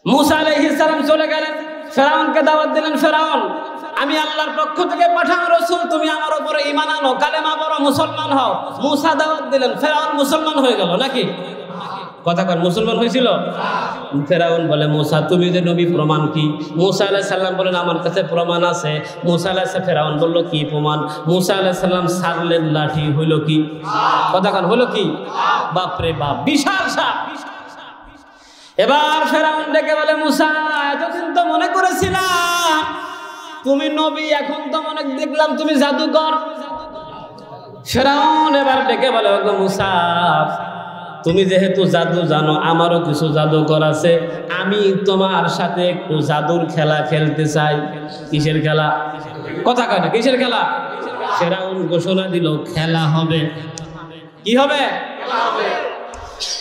মূসা আলাইহিস সালাম চলে গেলেন, ফেরাউনকে দাওয়াত দিলেন, ফেরাউন আমি আল্লাহর পক্ষ থেকে পাঠানো রাসূল, তুমি আমার উপরে ঈমান আনো, কালেমা পড়ো, মুসলমান হও। মূসা দাওয়াত দিলেন, ফেরাউন মুসলমান হয়ে গেল নাকি? কথা কর, মুসলমান হয়েছিল? ফেরাউন বলে মূসা তুমি যে নবী, প্রমাণ কি? মূসা আলাইহিস সালাম বলেন আমার কাছে প্রমাণ আছে। মূসা আলাইহিস সালাম, ফেরাউন বলল কি প্রমাণ? মূসা আলাইহিস সালাম ছাড়লেন লাঠি, হইল কি? কথা কর, হইল কি? বাপরে বাপ, বিশাল সাপ। এবার ফেরাউন ডেকে বলে মূসা এতদিন তো মনে করেছিলাম তুমি নবী, এখন তো মনে দেখলাম তুমি জাদুকর। ফেরাউন এবার ডেকে বলে ওগো মূসা তুমি যেহেতু জাদু জানো, আমারও কিছু জাদুকর আছে, আমি তোমার সাথে একটু জাদুর খেলা খেলতে চাই। কিসের খেলা? কথা কয় না, কিসের খেলা? ফেরাউন ঘোষণা দিল খেলা হবে। কি হবে?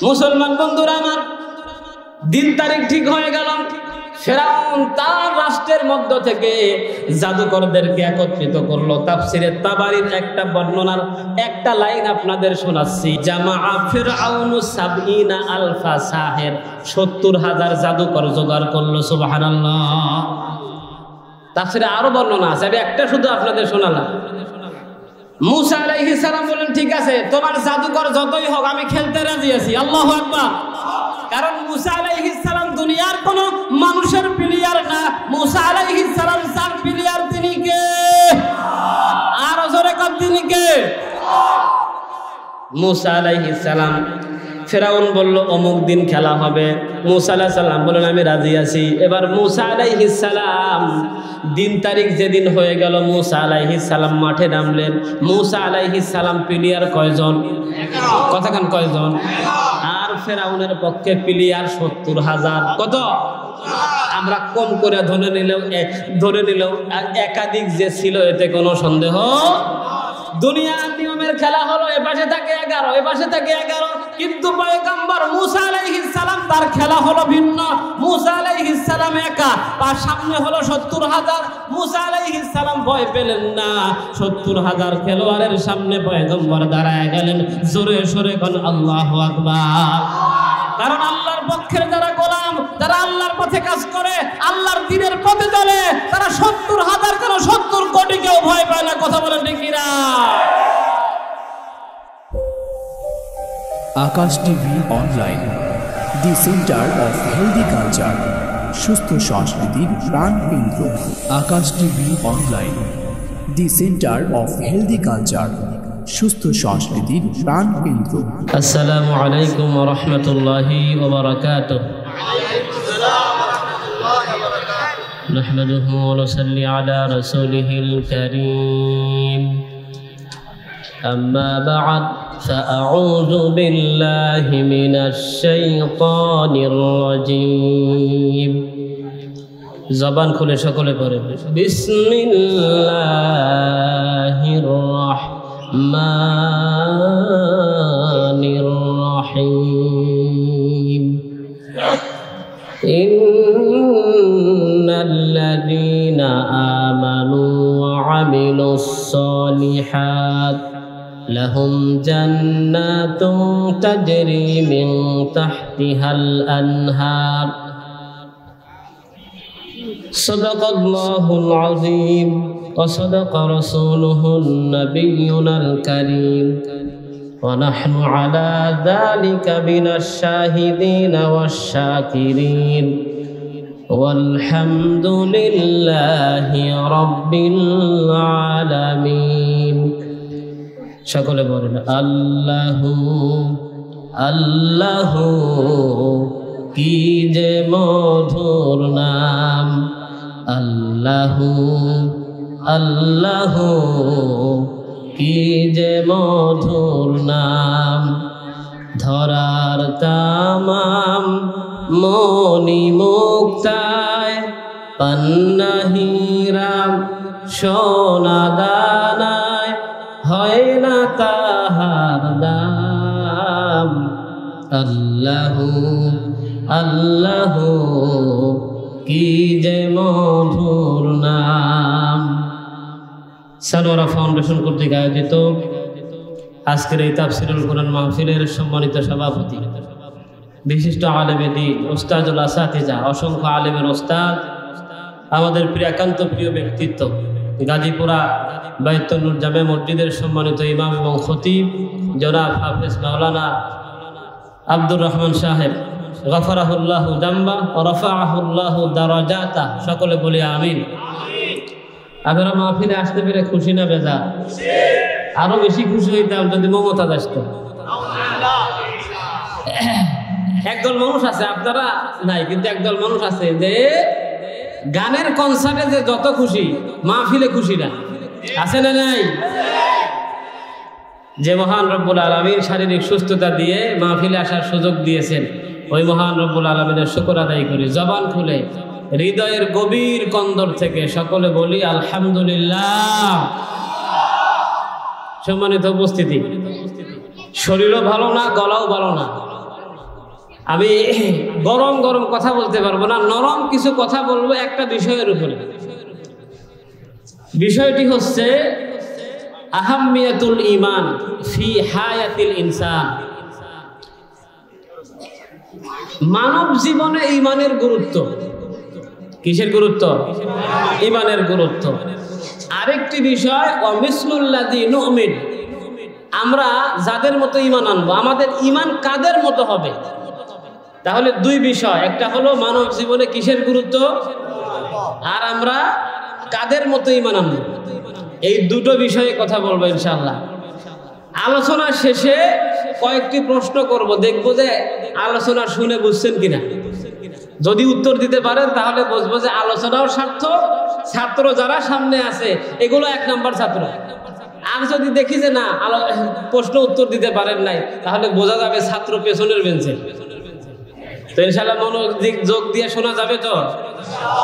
মুসলমান বন্ধুরা আমার, দিন তারিখ ঠিক হয়ে গেল। ফেরাউন তার রাষ্ট্রের মধ্য থেকে জাদুকরদেরকে একত্রিত করলো। তাফসিরে তাবারির একটা বর্ণনার একটা লাইন আপনাদের শোনাচ্ছি। জামাআ ফিরআউনু ৭০ আলফা সাহের, ৭০,০০০ জাদুকর জোগাড় করলো। সুবহানাল্লাহ। তাফসিরে আরো বর্ণনা আছে, আমি একটা শুধু আপনাদের শোনালাম। মূসা আলাইহিস সালাম বলেন ঠিক আছে তোমার জাদুকর যতই হোক আমি খেলতে রাজি আছি। আল্লাহু আকবার। কারণ মূসা আলাইহিস সালাম দুনিয়ার কোন মানুষের প্লেয়ার না, মূসা আলাইহিস সালাম যার প্লেয়ার তিনি কে? আর জোরে কর, তিনি কে? মূসা আলাইহিস সালাম। ফেরাউন বলল অমুক দিন খেলা হবে। মূসা আলাইহিস সালাম বলেন আমি রাজি আছি। এবার মূসা আলাইহিস সালাম দিন তারিখ যেদিন হয়ে গেল, মূসা আলাইহিস সালাম মাঠে নামলেন। মূসা আলাইহিস সালাম প্লেয়ার কয়জন? কথা কান কয়জন? আর ফেরাউনের পক্ষে প্লেয়ার ৭০,০০০। কত? আমরা কম করে ধরে নিলেও একাধিক যে ছিল এতে কোনো সন্দেহ। দুনিয়ার নিয়মের খেলা হলো, এ পাশে থাকে 11, এ পাশে থাকে 11, কিন্তু পয়গম্বর মূসা আলাইহিস সালাম তার খেলা হলো ভিন্ন। মূসা আলাইহিস সালাম একা, তার সামনে হলো ৭০,০০০। মূসা আলাইহিস সালাম ভয় পেলেন না, ৭০,০০০ খেলোয়াড়ের সামনে পয়গম্বর দাঁড়ায় গেলেন। জোরে সোরে কোন আল্লাহু আকবার। কারণ আল্লাহর পক্ষের যারা গোলাম, যারা আল্লাহর পথে কাজ করে, আল্লাহর দ্বীনের পথে চলে, তারা ৭০,০০০ কেন ৭০ কোটিকেও ভয় পায় না। কথা বলেন ঠিক কিনা? Aakash TV online, the centre of healthy culture, সুস্থ সংস্কৃতির প্রাণকেন্দ্র। Aakash TV online, the centre of healthy culture, সুস্থ সংস্কৃতির প্রাণকেন্দ্র। আসসালামু আলাইকুম ওয়া রাহমাতুল্লাহি ওয়া বারাকাতুহু। নাহমাদুহু ওয়া নুসাল্লি আলা রাসূলিহিল কারীম। আম্মা বা'দ, ফাআউযু বিল্লাহি মিনাশ শাইতানির রাজীম। জবান খুলে সকলে পড়ে বিসমিল্লাহির রাহমানির রাহিম। ইন্নাল্লাযীনা আমানু ওয়া আমিলুস সালিহাত লাহুম জান্নাতুন তাজরি মিন তাহতিহাল আনহার। সাদাকাল্লাহুল আযীম ওয়া সাদাকা রাসূলুহুন নাবিয়্যুনাল কারীম ওয়া নাহনু আলা যালিকা মিনাশ শাহিদিনা ওয়াশ শাকিরিন ওয়ালহামদুলিল্লাহি রাব্বিল আলামিন। সকলে বলেন আল্লাহু আল্লাহু, কি যে মধুর নাম। আল্লাহু আল্লাহু, কি যে মধুর নাম। ধরার তামাম মনি মুক্তায় পান্না হীরাম সোনা দানায় হয় না তাহার দাম। আল্লাহু আল্লাহু, কি যে মধুর নাম। সানোয়ারা ফাউন্ডেশন কর্তৃক আয়োজিত আজকের এই তাফসীরুল কোরআন মাহফিলের সম্মানিত সভাপতি বিশিষ্ট আলেমে দ্বীন, ওস্তাদুল আসাতিজা, অসংখ্য আলেমের ওস্তাদ, আমাদের একান্ত প্রিয় ব্যক্তিত্ব, গাজীপুরা বাইতুন্নুর জামে মসজিদের সম্মানিত ইমাম এবং খতিব জনাব হাফেজ মাওলানা আব্দুর রহমান সাহেব, গফরাহুল্লাহু জাম্বা ও রফাআহুল্লাহু দারাজাতা, সকলে বলি আমিন। আপনারা মাহফিলে আসতে পেরে খুশি না বেজার? আরো বেশি খুশি হইতাম যদি মমতাজ আসতো। একদল মানুষ আছে, আপনারা নাই, কিন্তু একদল মানুষ আছে যে গানের কনসার্টে যে যত খুশি, মাহফিলে খুশি না, আছে না নাই? যে মহান রব্বুল আলামিন শারীরিক সুস্থতা দিয়ে মাহফিলে আসার সুযোগ দিয়েছেন, ওই মহান রব্বুল আলামিনের শুকর আদায় করি জবান খুলে, হৃদয়ের গভীর কন্দর থেকে সকলে বলি আলহামদুলিল্লাহ। সম্মানিত উপস্থিতি, শরীরও ভালো না, গলাও ভালো না, আমি গরম গরম কথা বলতে পারবো না, নরম কিছু কথা বলবো একটা বিষয়ের উপরে। বিষয়টি হচ্ছে আহাম্মিয়াতুল ঈমান ফি হায়াতিল ইনসান। মানব জীবনে ঈমানের গুরুত্ব। কিসের গুরুত্ব? ঈমানের গুরুত্ব। আরেকটি বিষয় ওয়ামিসলুল্লাযী নুমিন, আমরা যাদের মতো ঈমান আনবো, আমাদের ঈমান কাদের মতো হবে। তাহলে দুই বিষয়, একটা হলো মানব জীবনে কিসের গুরুত্ব, আর আমরা কাদের মতো ঈমান আনবো, এই দুটো বিষয়ে কথা বলবো ইনশাআল্লাহ। আলোচনার শেষে কয়েকটি প্রশ্ন করব, দেখবো যে আলোচনা শুনে বুঝছেন কিনা। যদি উত্তর দিতে পারেন তাহলে বুঝবো যে আলোচনাও সার্থক, ছাত্র যারা সামনে আছে এগুলো 1 নাম্বার ছাত্র। আর যদি দেখি যে না প্রশ্ন উত্তর দিতে পারেন নাই, তাহলে বোঝা যাবে ছাত্র পেছনের বেঞ্চে। তো ইনশাআল্লাহ মনোযোগ দিয়ে শোনা যাবে তো,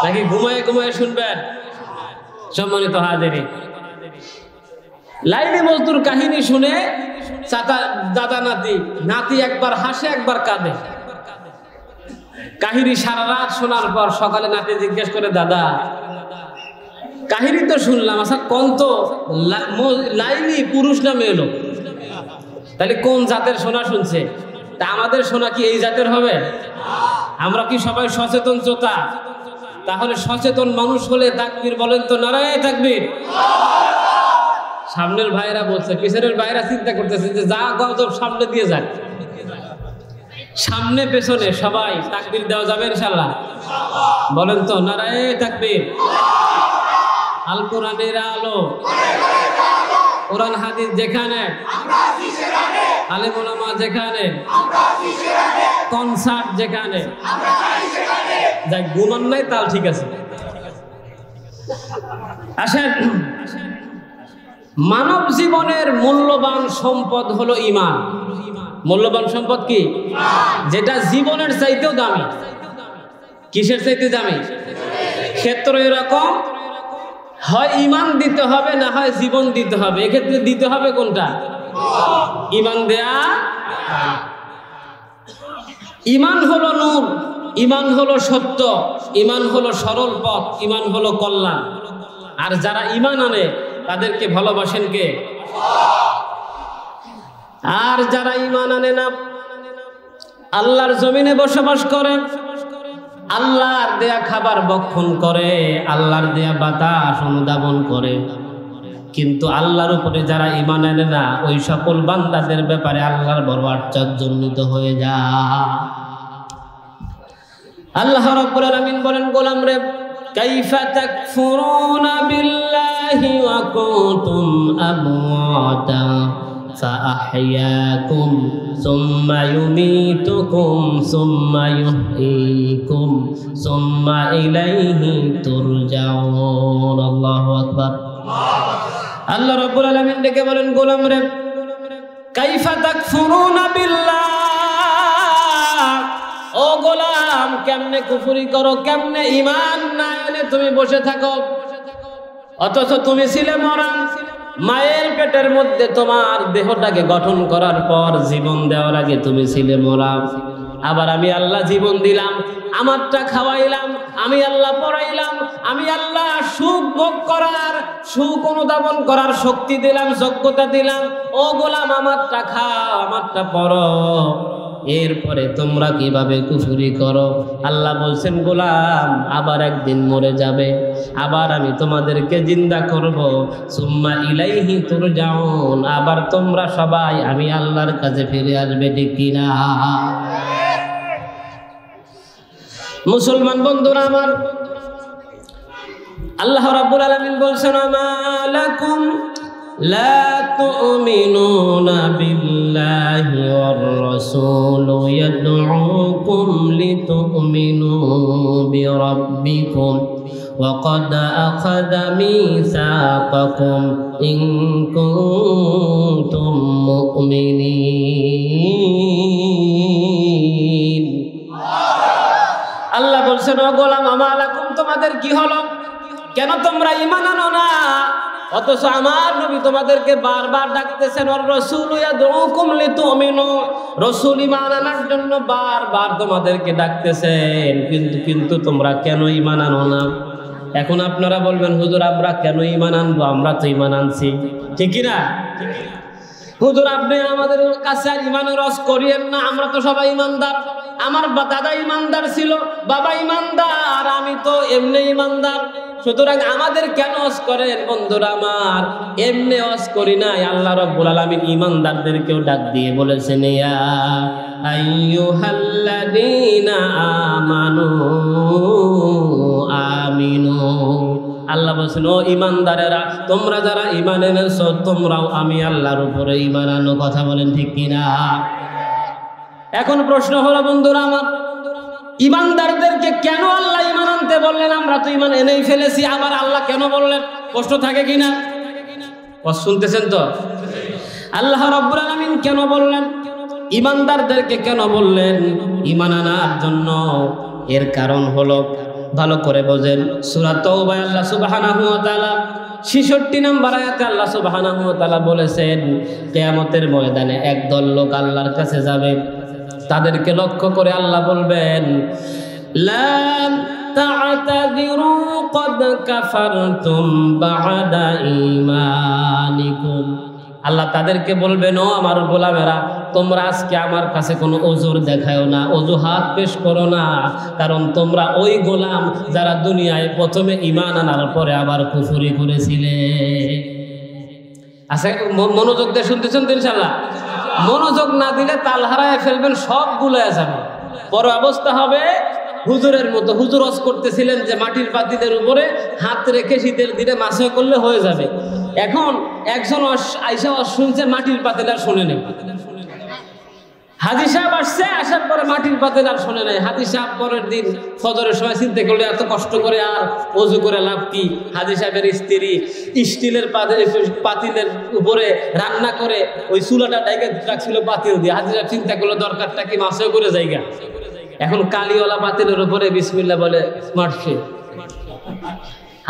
নাকি ঘুমায় ঘুমায় শুনবেন? সম্মানিত হাজিরিন, লাইলি মজদুর কাহিনী শুনে দাদা নাতি একবার হাসে একবার কাঁদে। কাহিনী সারা রাত শোনার পর সকালে নাতি জিজ্ঞেস করে, দাদা কাহিনী তো শুনলাম, আচ্ছা কোন তো লাইলি পুরুষ না মেয়ে লোক, তাহলে কোন জাতের সোনা শুনছে? তা আমাদের সোনা কি এই জাতের হবে? আমরা কি সবাই সচেতন চোতা? তাহলে সচেতন মানুষ হলে তাকবীর বলেন তো, নারায়ে তাকবীর। সামনের ভাইরা বলছে, পিছনের ভাইরা চিন্তা করতেছে যে যা গজব সামনে দিয়ে যাক, সামনে পেছনে সবাই তাকবীর দেওয়া যাবে ইনশাআল্লাহ। বলেন তো নারায়ে তাকবীর। আল কোরআনের আলো, কোরআন হাদিস যেখানে, আলেম ওলামা যেখানে, কনসার্ট যেখানে, যাই ঘুমান নাই তাল ঠিক আছে। আসেন, মানব জীবনের মূল্যবান সম্পদ হলো ঈমান। মূল্যবান সম্পদ কি? যেটা জীবনের চাইতেও দামি। কিসের চাইতে দামি? ক্ষেত্র এরকম, হয় ঈমান দিতে হবে, না হয় জীবন দিতে হবে। এক্ষেত্রে দিতে হবে কোনটা? ঈমান দেয়া। ঈমান হলো নূর, ঈমান হলো সত্য, ঈমান হলো সরল পথ, ঈমান হলো কল্যাণ। আর যারা ঈমান আনে তাদেরকে ভালোবাসেন কে? আর যারা ঈমান আনে না, আল্লাহর জমিনে বসবাস করে, আল্লাহর দেয়া খাবার ভক্ষণ করে, আল্লাহর দেয়া বাতাস অনুধাবন করে, কিন্তু আল্লাহর উপরে যারা ঈমান আনে না, ওই সকল বান্দাদের ব্যাপারে আল্লাহর বড় আশ্চর্যান্বিত হয়ে যায়। আল্লাহ রাব্বুল আলামিন বলেন, গোলাম রে, কাইফা তাকফুরুনা বিল্লাহি ওয়া কুনতুম আমওয়াতা فأحياكم ثم يميتكم ثم يحييكم ثم إليه ترجعون। আল্লাহু আকবার। আল্লাহ রাব্বুল আলামিন ডেকে বলেন, গোলাম রে, কাইফা তাকফুরুনা বিল্লাহ, ও গোলাম কেমনে কুফরি করো, কেমনে ঈমান না এনে তুমি বসে থাকো, অথচ তুমি ছিলে মরা। মায়ের পেটের মধ্যে তোমার দেহটাকে গঠন করার পর জীবন দেওয়ার আগে তুমি ছিলে মরা। আবার আমি আল্লাহ জীবন দিলাম, আমারটা খাওয়াইলাম, আমি আল্লাহ পড়াইলাম, আমি আল্লাহ সুখ ভোগ করার, সুখ অনুধাবন করার শক্তি দিলাম, যোগ্যতা দিলাম। ও গোলাম আমারটা খাও, আমারটা পড়ো, এরপরে তোমরা কিভাবে কুফরি করো? আল্লাহ বলছেন, গোলাম আবার একদিন মরে যাবে, আবার আমি তোমাদেরকে জিন্দা করব, সুম্মা ইলাইহি তুরজাউন, আবার তোমরা সবাই আমি আল্লাহর কাছে ফিরে আসবে, ঠিক কিনা? মুসলমান বন্ধুরা আমার, আল্লাহ রাব্বুল আলামিন বলছেন, মা লাকুম লা তুমিনুনা বিল্লাহি ওয়ার রাসূলু ইয়াদউকুম লিতুমিনু বিরাব্বিকুম ওয়া ক্বাদ আখাযা মিসাকাকুম ইন কুনতুম মুমিনিন। আল্লাহ বলছেন, ও গোলাম, আমা লাকুম, তোমাদের কি হলো? কেন তোমরা ঈমান আনো না? অথচ আমার নবী তোমাদেরকে বারবার ডাকতেছেন, ওর রাসূল ইয়াদউকুম লিতুমিনু, রাসূল ঈমান আনার জন্য বারবার তোমাদেরকে ডাকতেছেন, কিন্তু তোমরা কেন ঈমান আনো না? এখন আপনারা বলবেন, হুজুর আমরা কেন ঈমান আনবো? আমরা তো ঈমান আনছি, ঠিক কি না? হুজুর আপনি আমাদের কাছে আর ঈমানের রস করিয়েন না, আমরা তো সবাই ঈমানদার। আমার দাদা ঈমানদার ছিল, বাবা ঈমানদার, আমি তো এমনি ঈমানদার, সুতরাং আমাদের কেন ওয়াজ করেন? বন্ধুরা আমার, এমনি ওয়াজ করি নাই। আল্লাহ রাব্বুল আলামিন ঈমানদারদেরকেও ডাক দিয়ে বলেছেন, ইয়া আইয়ুহাল্লাযীনা আমানু আমিনু। আল্লাহ বলছেন, ও ঈমানদারেরা, তোমরা যারা ঈমান এনেছো তোমরাও আমি আল্লাহর উপরে ঈমান আনো। কথা বলেন ঠিক কিনা? এখন প্রশ্ন হলো বন্ধুরা আমার, ঈমানদারদেরকে কেন আল্লাহ ঈমান আনতে বললেন? আমরা তো ঈমান এনেই ফেলেছি, আবার আল্লাহ কেন বললেন? কষ্ট থাকে কিনা? কষ্ট শুনতেছেন তো? আল্লাহ রাব্বুল আলামিন কেন বললেন? ঈমানদারদেরকে কেন বললেন ঈমান আনার জন্য? এর কারণ হলো, ভালো করে বোঝেন, সূরা তাওবা আল্লাহ সুবহানাহু ওয়া তাআলা ৬৬ নম্বর আয়াতে আল্লাহ সুবহানাহু ওয়া তাআলা বলেছেন, কিয়ামতের ময়দানে একদল লোক আল্লাহর কাছে যাবে, তাদেরকে লক্ষ্য করে আল্লাহ বলবেন, লা তা'তাযিরু ক্বাদ কাফারতুম বা'দা ঈমানিকুম। আল্লাহ তাদেরকে বলবেন, ও আমার গোলামেরা, তোমরা আজকে আমার কাছে কোনো ওজর দেখাও না, অজুহাত পেশ করো না, কারণ তোমরা ওই গোলাম যারা দুনিয়ায় প্রথমে ঈমান আনার পরে আবার কুফরি করেছিলে। আচ্ছা, মনোযোগ দিয়ে শুনতেছেন তো ইনশাআল্লাহ? মনোযোগ না দিলে তাল হারায় ফেলবেন, সব গুলায় যাবে। পরে অবস্থা হবে হুজুরের মতো। হুজুর ওয়াজ করতেছিলেন যে মাটির পাতিলের উপরে হাত রেখে শীতের দিনে মাসে করলে হয়ে যাবে। এখন একজন আইসা ওয়াজ শুনছে, মাটির পাতিল আর শোনে নেই। হাজী সাহেব আসছে, আসার পরে মাটির পাতিল আর শোনে নাই। হাজী সাহেব পরের দিন ফজরের সময় চিন্তা করলে, এত কষ্ট করে আর ওযু করে লাভ কি? হাজী সাহেবের স্ত্রী স্টিলের পাতিলের উপরে রান্না করে ওই চুলাটা ডাইকে রাখছিল পাতিল দিয়ে। হাজী সাহেব চিন্তা করলো, দরকারটা কি মাছেও করে জায়গা। এখন কালিওয়ালা পাতিলের উপরে বিসমিল্লাহ বলে মারছে,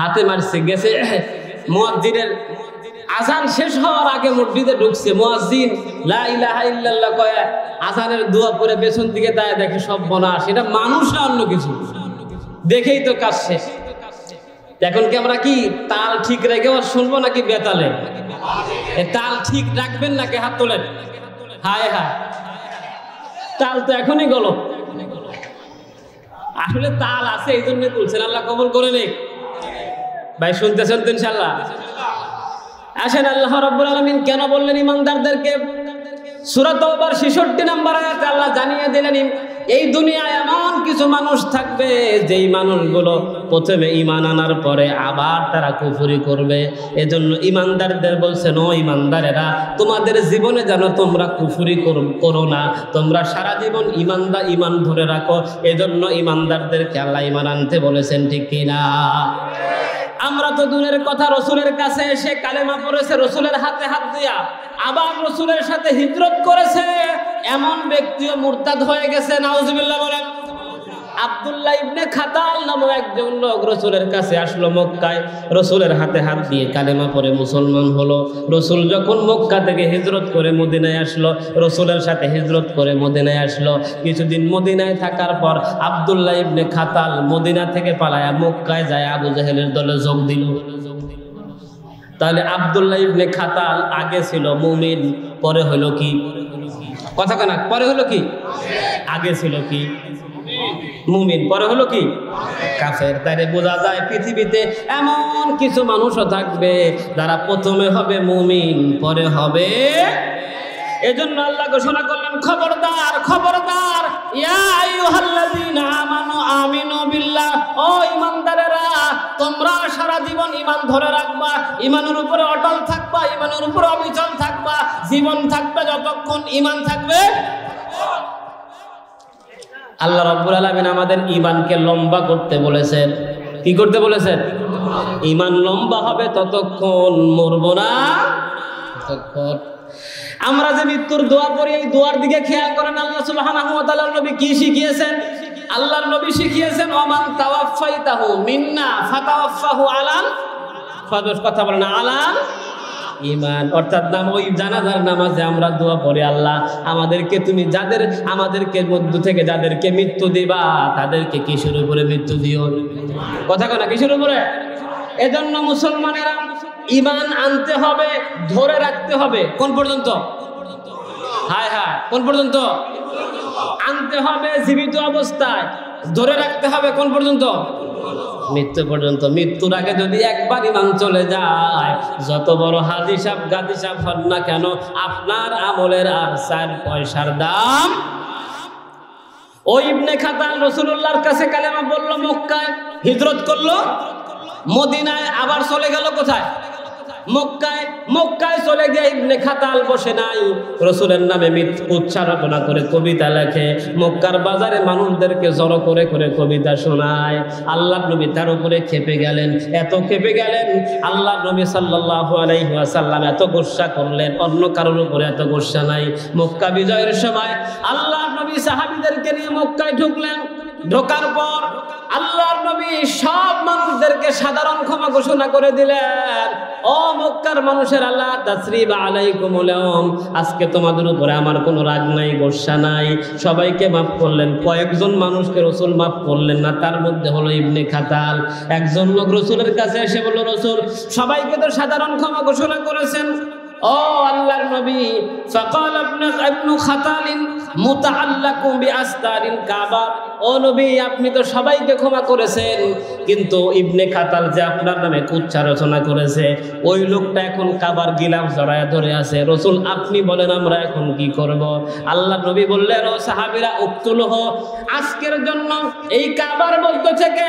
হাতে মারছে, গেছে মুয়াজ্জিনের আজান শেষ হওয়ার আগে মসজিদে ঢুকছে। মুয়াজ্জিন লা ইলাহা ইল্লাল্লাহ কয় আজানের দোয়া পড়ে পেছন দিকে দাঁড়িয়ে দেখে সব বনাশ, এটা মানুষ না অন্য কিছু, দেখেই তো কাজ শেষ। এখন কি আমরা কি তাল ঠিক রেখে শুনবো নাকি বেতালে? তাল ঠিক রাখবেন নাকি হাত তোলেন? হায় হায়, তাল তো এখনই গেল। আসলে তাল আছে, এই জন্য তুলছেন, আল্লাহ কবুল করে নিক। ভাই শুনতেছেন তো ইনশাআল্লাহ? আসেন, আল্লাহ রাব্বুল আলামিন কেন বললেন ঈমানদারদেরকে? সূরা তাওবার ৬৬ নম্বর আয়াতে আল্লাহ জানিয়ে দিলেন, এই দুনিয়ায় এমন কিছু মানুষ থাকবে যেই মানুষগুলো প্রথমে ঈমান আনার পরে আবার তারা কুফরি করবে। এজন্য ঈমানদারদের বলছেন, ও ঈমানদারেরা, তোমাদের জীবনে যেন তোমরা কুফরি করো না, তোমরা সারা জীবন ঈমান ধরে রাখো। এজন্য ঈমানদারদেরকে আল্লাহ ঈমান আনতে বলেছেন, ঠিক কিনা? আমরা তো দূরের কথা, রসুলের কাছে এসে কালেমা পড়েছে রসুলের হাতে হাত দিয়া, আবার রসুলের সাথে হিজরত করেছে, এমন ব্যক্তিও মুরতাদ হয়ে গেছে। নাউজুবিল্লাহ বলেন। আব্দুল্লাহ ইবনে খাতাল নামক একজন লোক রসুলের কাছে আসলো মক্কায়, রসুলের হাতে হাত দিয়ে কালেমা পড়ে মুসলমান হলো। রসুল যখন মক্কা থেকে হিজরত করে মদিনায় আসলো, রসুলের সাথে হিজরত করে মদিনায় আসলো। কিছুদিন মদিনায় থাকার পর আব্দুল্লাহ ইবনে খাতাল মদিনা থেকে পালায়া মক্কায় যায় আবু জাহেলের দলে যোগ দিল। তাহলে আব্দুল্লাহ ইবনে খাতাল আগে ছিল মুমিন, পরে হলো কি? কথা কেনা পরে হলো কি? আগে ছিল কি? মুমিন, পরে হলো কি? কাফের। তাইলে বোঝা যায় পৃথিবীতে এমন কিছু মানুষও থাকবে যারা প্রথমে হবে মুমিন, পরে হবে। এজন্য আল্লাহ ঘোষণা করলেন, খবরদার খবরদার, ইয়া আইয়ুহাল্লাযীনা আমানু আমিনু বিল্লাহ, ও ঈমানদারেরা তোমরা সারা জীবন ঈমান ধরে রাখবা, ঈমানের উপরে অটল থাকবা, ঈমানের উপরে অবিচল থাকবা, জীবন থাকবে যতক্ষণ ঈমান থাকবে। আল্লাহ রাব্বুল আলামিন আমাদের ঈমানকে লম্বা করতে বলেছেন। কি করতে বলেছেন? ঈমান লম্বা হবে ততক্ষণ, মরবো না ততক্ষণ। আমরা যে মৃত্যুর দোয়া করি, এই দোয়ার দিকে খেয়াল করেন। আল্লাহ সুবহানাহু ওয়া তাআলার নবী কি শিখিয়েছেন? আল্লাহর নবী শিখিয়েছেন, ওমান তাওয়াফাইতাহু মিন্না ফাতাওয়াফাহু আলান, কথা বলেন আলান ঈমান। অর্থাৎ নাম ওই জানাজার নামাজে আমরা দোয়া পড়ি, আল্লাহ আমাদেরকে তুমি আমাদেরকে মধ্য থেকে যাদেরকে মৃত্যু দিবা তাদেরকে কিসের উপরে মৃত্যু দিও? কথা কয় না, কিসের উপরে? এজন্য মুসলমানেরা ঈমান আনতে হবে, ধরে রাখতে হবে। কোন পর্যন্ত? হায় হায়, কোন পর্যন্ত? আনতে হবে জীবিত অবস্থায়, ধরে রাখতে হবে কোন পর্যন্ত? মৃত্যু পর্যন্ত। মৃত্যুর আগে যদি একবার ঈমান চলে যায়, যত বড় হাজি সাহেব গাদি সাহেব হন না কেন, আপনার আমলের আর 4 পয়সার দাম। ওই ইবনে খাতাল রাসূলুল্লাহর কাছে কালেমা বলল, মক্কায় হিজরত করলো, মদিনায় আবার চলে গেল কোথায়? মক্কায় চলে গিয়ে ইবনে খাতাল বসে নাই, রাসূলের নামে উচ্চারণা করে কবিতা লেখে, মক্কার বাজারে মানুষদেরকে জড়ো করে করে কবিতা শোনায়। আল্লাহর নবী তার উপরে খেপে গেলেন, এত খেপে গেলেন, আল্লাহর নবী সাল্লাল্লাহু আলাইহি ওয়াসাল্লাম এত গোসা করলেন, অন্য কারোর উপরে এত গোসা নাই। মক্কা বিজয়ের সময় আল্লাহর নবী সাহাবীদেরকে নিয়ে মক্কায় ঢুকলেন। ঢোকার পর আল্লাহর নবী সব মানুষদেরকে সাধারণ ক্ষমা ঘোষণা করে দিলেন, ও মক্কার মানুষের, আল্লাহ তাসরিবা আলাইকুমুল ইয়াউম, আজকে তোমাদের উপরে আমার কোনো রাগ নাই, গোসা নাই, সবাইকে মাফ করলেন। কয়েকজন মানুষকে রাসূল মাফ করলেন না, তার মধ্যে হলো ইবনে খাতাল। একজন লোক রাসূলের কাছে এসে বলল, রাসূল সবাইকে তো সাধারণ ক্ষমা ঘোষণা করেছেন, ও আল্লাহর নবী, ফাকাল ইবনু খাতাল মুতাআল্লাকু বিআস্তারিল কাবা, ও নবী আপনি তো সবাইকে ক্ষমা করেছেন, কিন্তু ইবনে খাতাল যে আপনার নামে কুচ্ছা রচনা করেছে, ওই লোকটা এখন কাবার গিলাফ জড়ায় ধরে আছে। রাসূল আপনি বলেন আমরা এখন কি করব? আল্লাহর নবী বললেন, ও সাহাবীরা উকতুলহু, আজকের জন্য এই কাবার মধ্য থেকে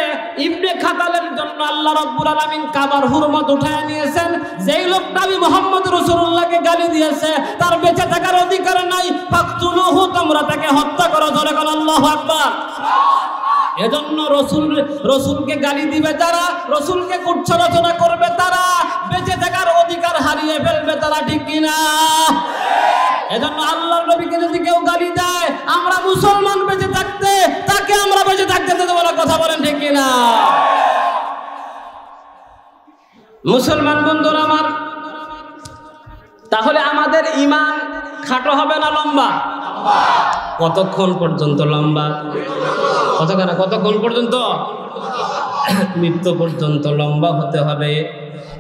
ইবনে খাতালের জন্য আল্লাহ রাব্বুল আলামিন কাবার হুরমত উঠায় নিয়েছেন। যেই লোকটা আমি মুহাম্মদ রাসূলুল্লাহকে গালি দিয়েছে, তার বেঁচে থাকার অধিকার নাই, ফাকতুলুহু, তোমরা তাকে হত্যা করো। জোরে বলো আল্লাহু আকবার। এজন্য রসুলকে গালি দিবে যারা, রসুলকে কুচ্ছা রচনা করবে তারা, বেঁচে থাকার অধিকার হারিয়ে ফেলবে তারা, ঠিক কিনা? এজন্য আল্লাহর নবীকে যদি কেউ গালি দেয়, আমরা মুসলমান বেঁচে থাকতে তাকে আমরা বেঁচে থাকতে দেবো না। কথা বলেন ঠিক কিনা? মুসলমান বন্ধুরা আমার, তাহলে আমাদের ঈমান খাটো হবে না লম্বা? কতক্ষণ পর্যন্ত লম্বা? কতক্ষণ পর্যন্ত? মৃত্যু পর্যন্ত লম্বা হতে হবে।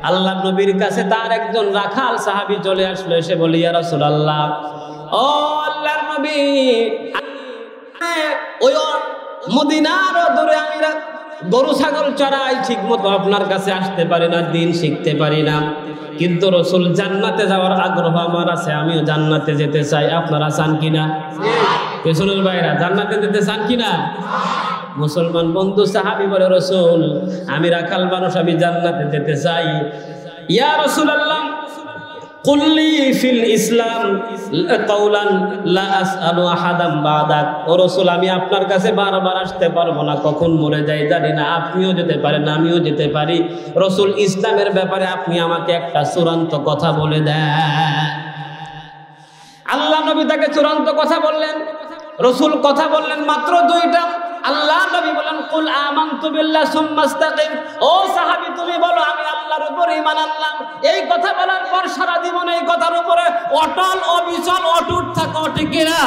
আল্লাহ নবীর কাছে তার একজন রাখাল সাহাবী চলে আসলো, এসে বলে, ইয়া রাসূলুল্লাহ, ও আল্লাহর নবী, ওই মদিনার দূরে আমি গরু ছাগল চড়াই, ঠিক মতো আপনার কাছে আসতে পারি না, দিন শিখতে পারি না, কিন্তু রাসূল জান্নাতে যাওয়ার আগ্রহ আমার আছে, আমিও জান্নাতে যেতে চাই। আপনারা চান কিনা? পেছনের ভাইরা জান্নাতে যেতে চান কিনা? মুসলমান বন্ধু সাহাবী বলে, রাসূল আমি রাখাল মানুষ, আমি জান্নাতে যেতে চাই। ইয়া রাসূলুল্লাহ, কুল্লি ফিল ইসলাম কাওলান লা আসআলু আহাদাম বাদাক, ও রাসূল আমি আপনার কাছে বারবার আসতে পারবো না, কখন মরে যাই জানি না, আপনিও যেতে পারেন আমিও যেতে পারি। রাসূল ইসলামের ব্যাপারে আপনি আমাকে একটা চূড়ান্ত কথা বলে দেন। আল্লাহ নবী তাকে চূড়ান্ত কথা বললেন। রাসূল কথা বললেন মাত্র 2টা। আল্লাহ নবী বলেন, কুল আমানতু বিল্লাহি সুম্মা ইসতাকিম, ও সাহাবী তুমি বলো আমি আল্লাহর উপর ঈমান আনলাম। এই কথা বলার পর সারা জীবন এই কথার উপরে অটল অবিচল অটুট থাকো, ঠিক কিনা?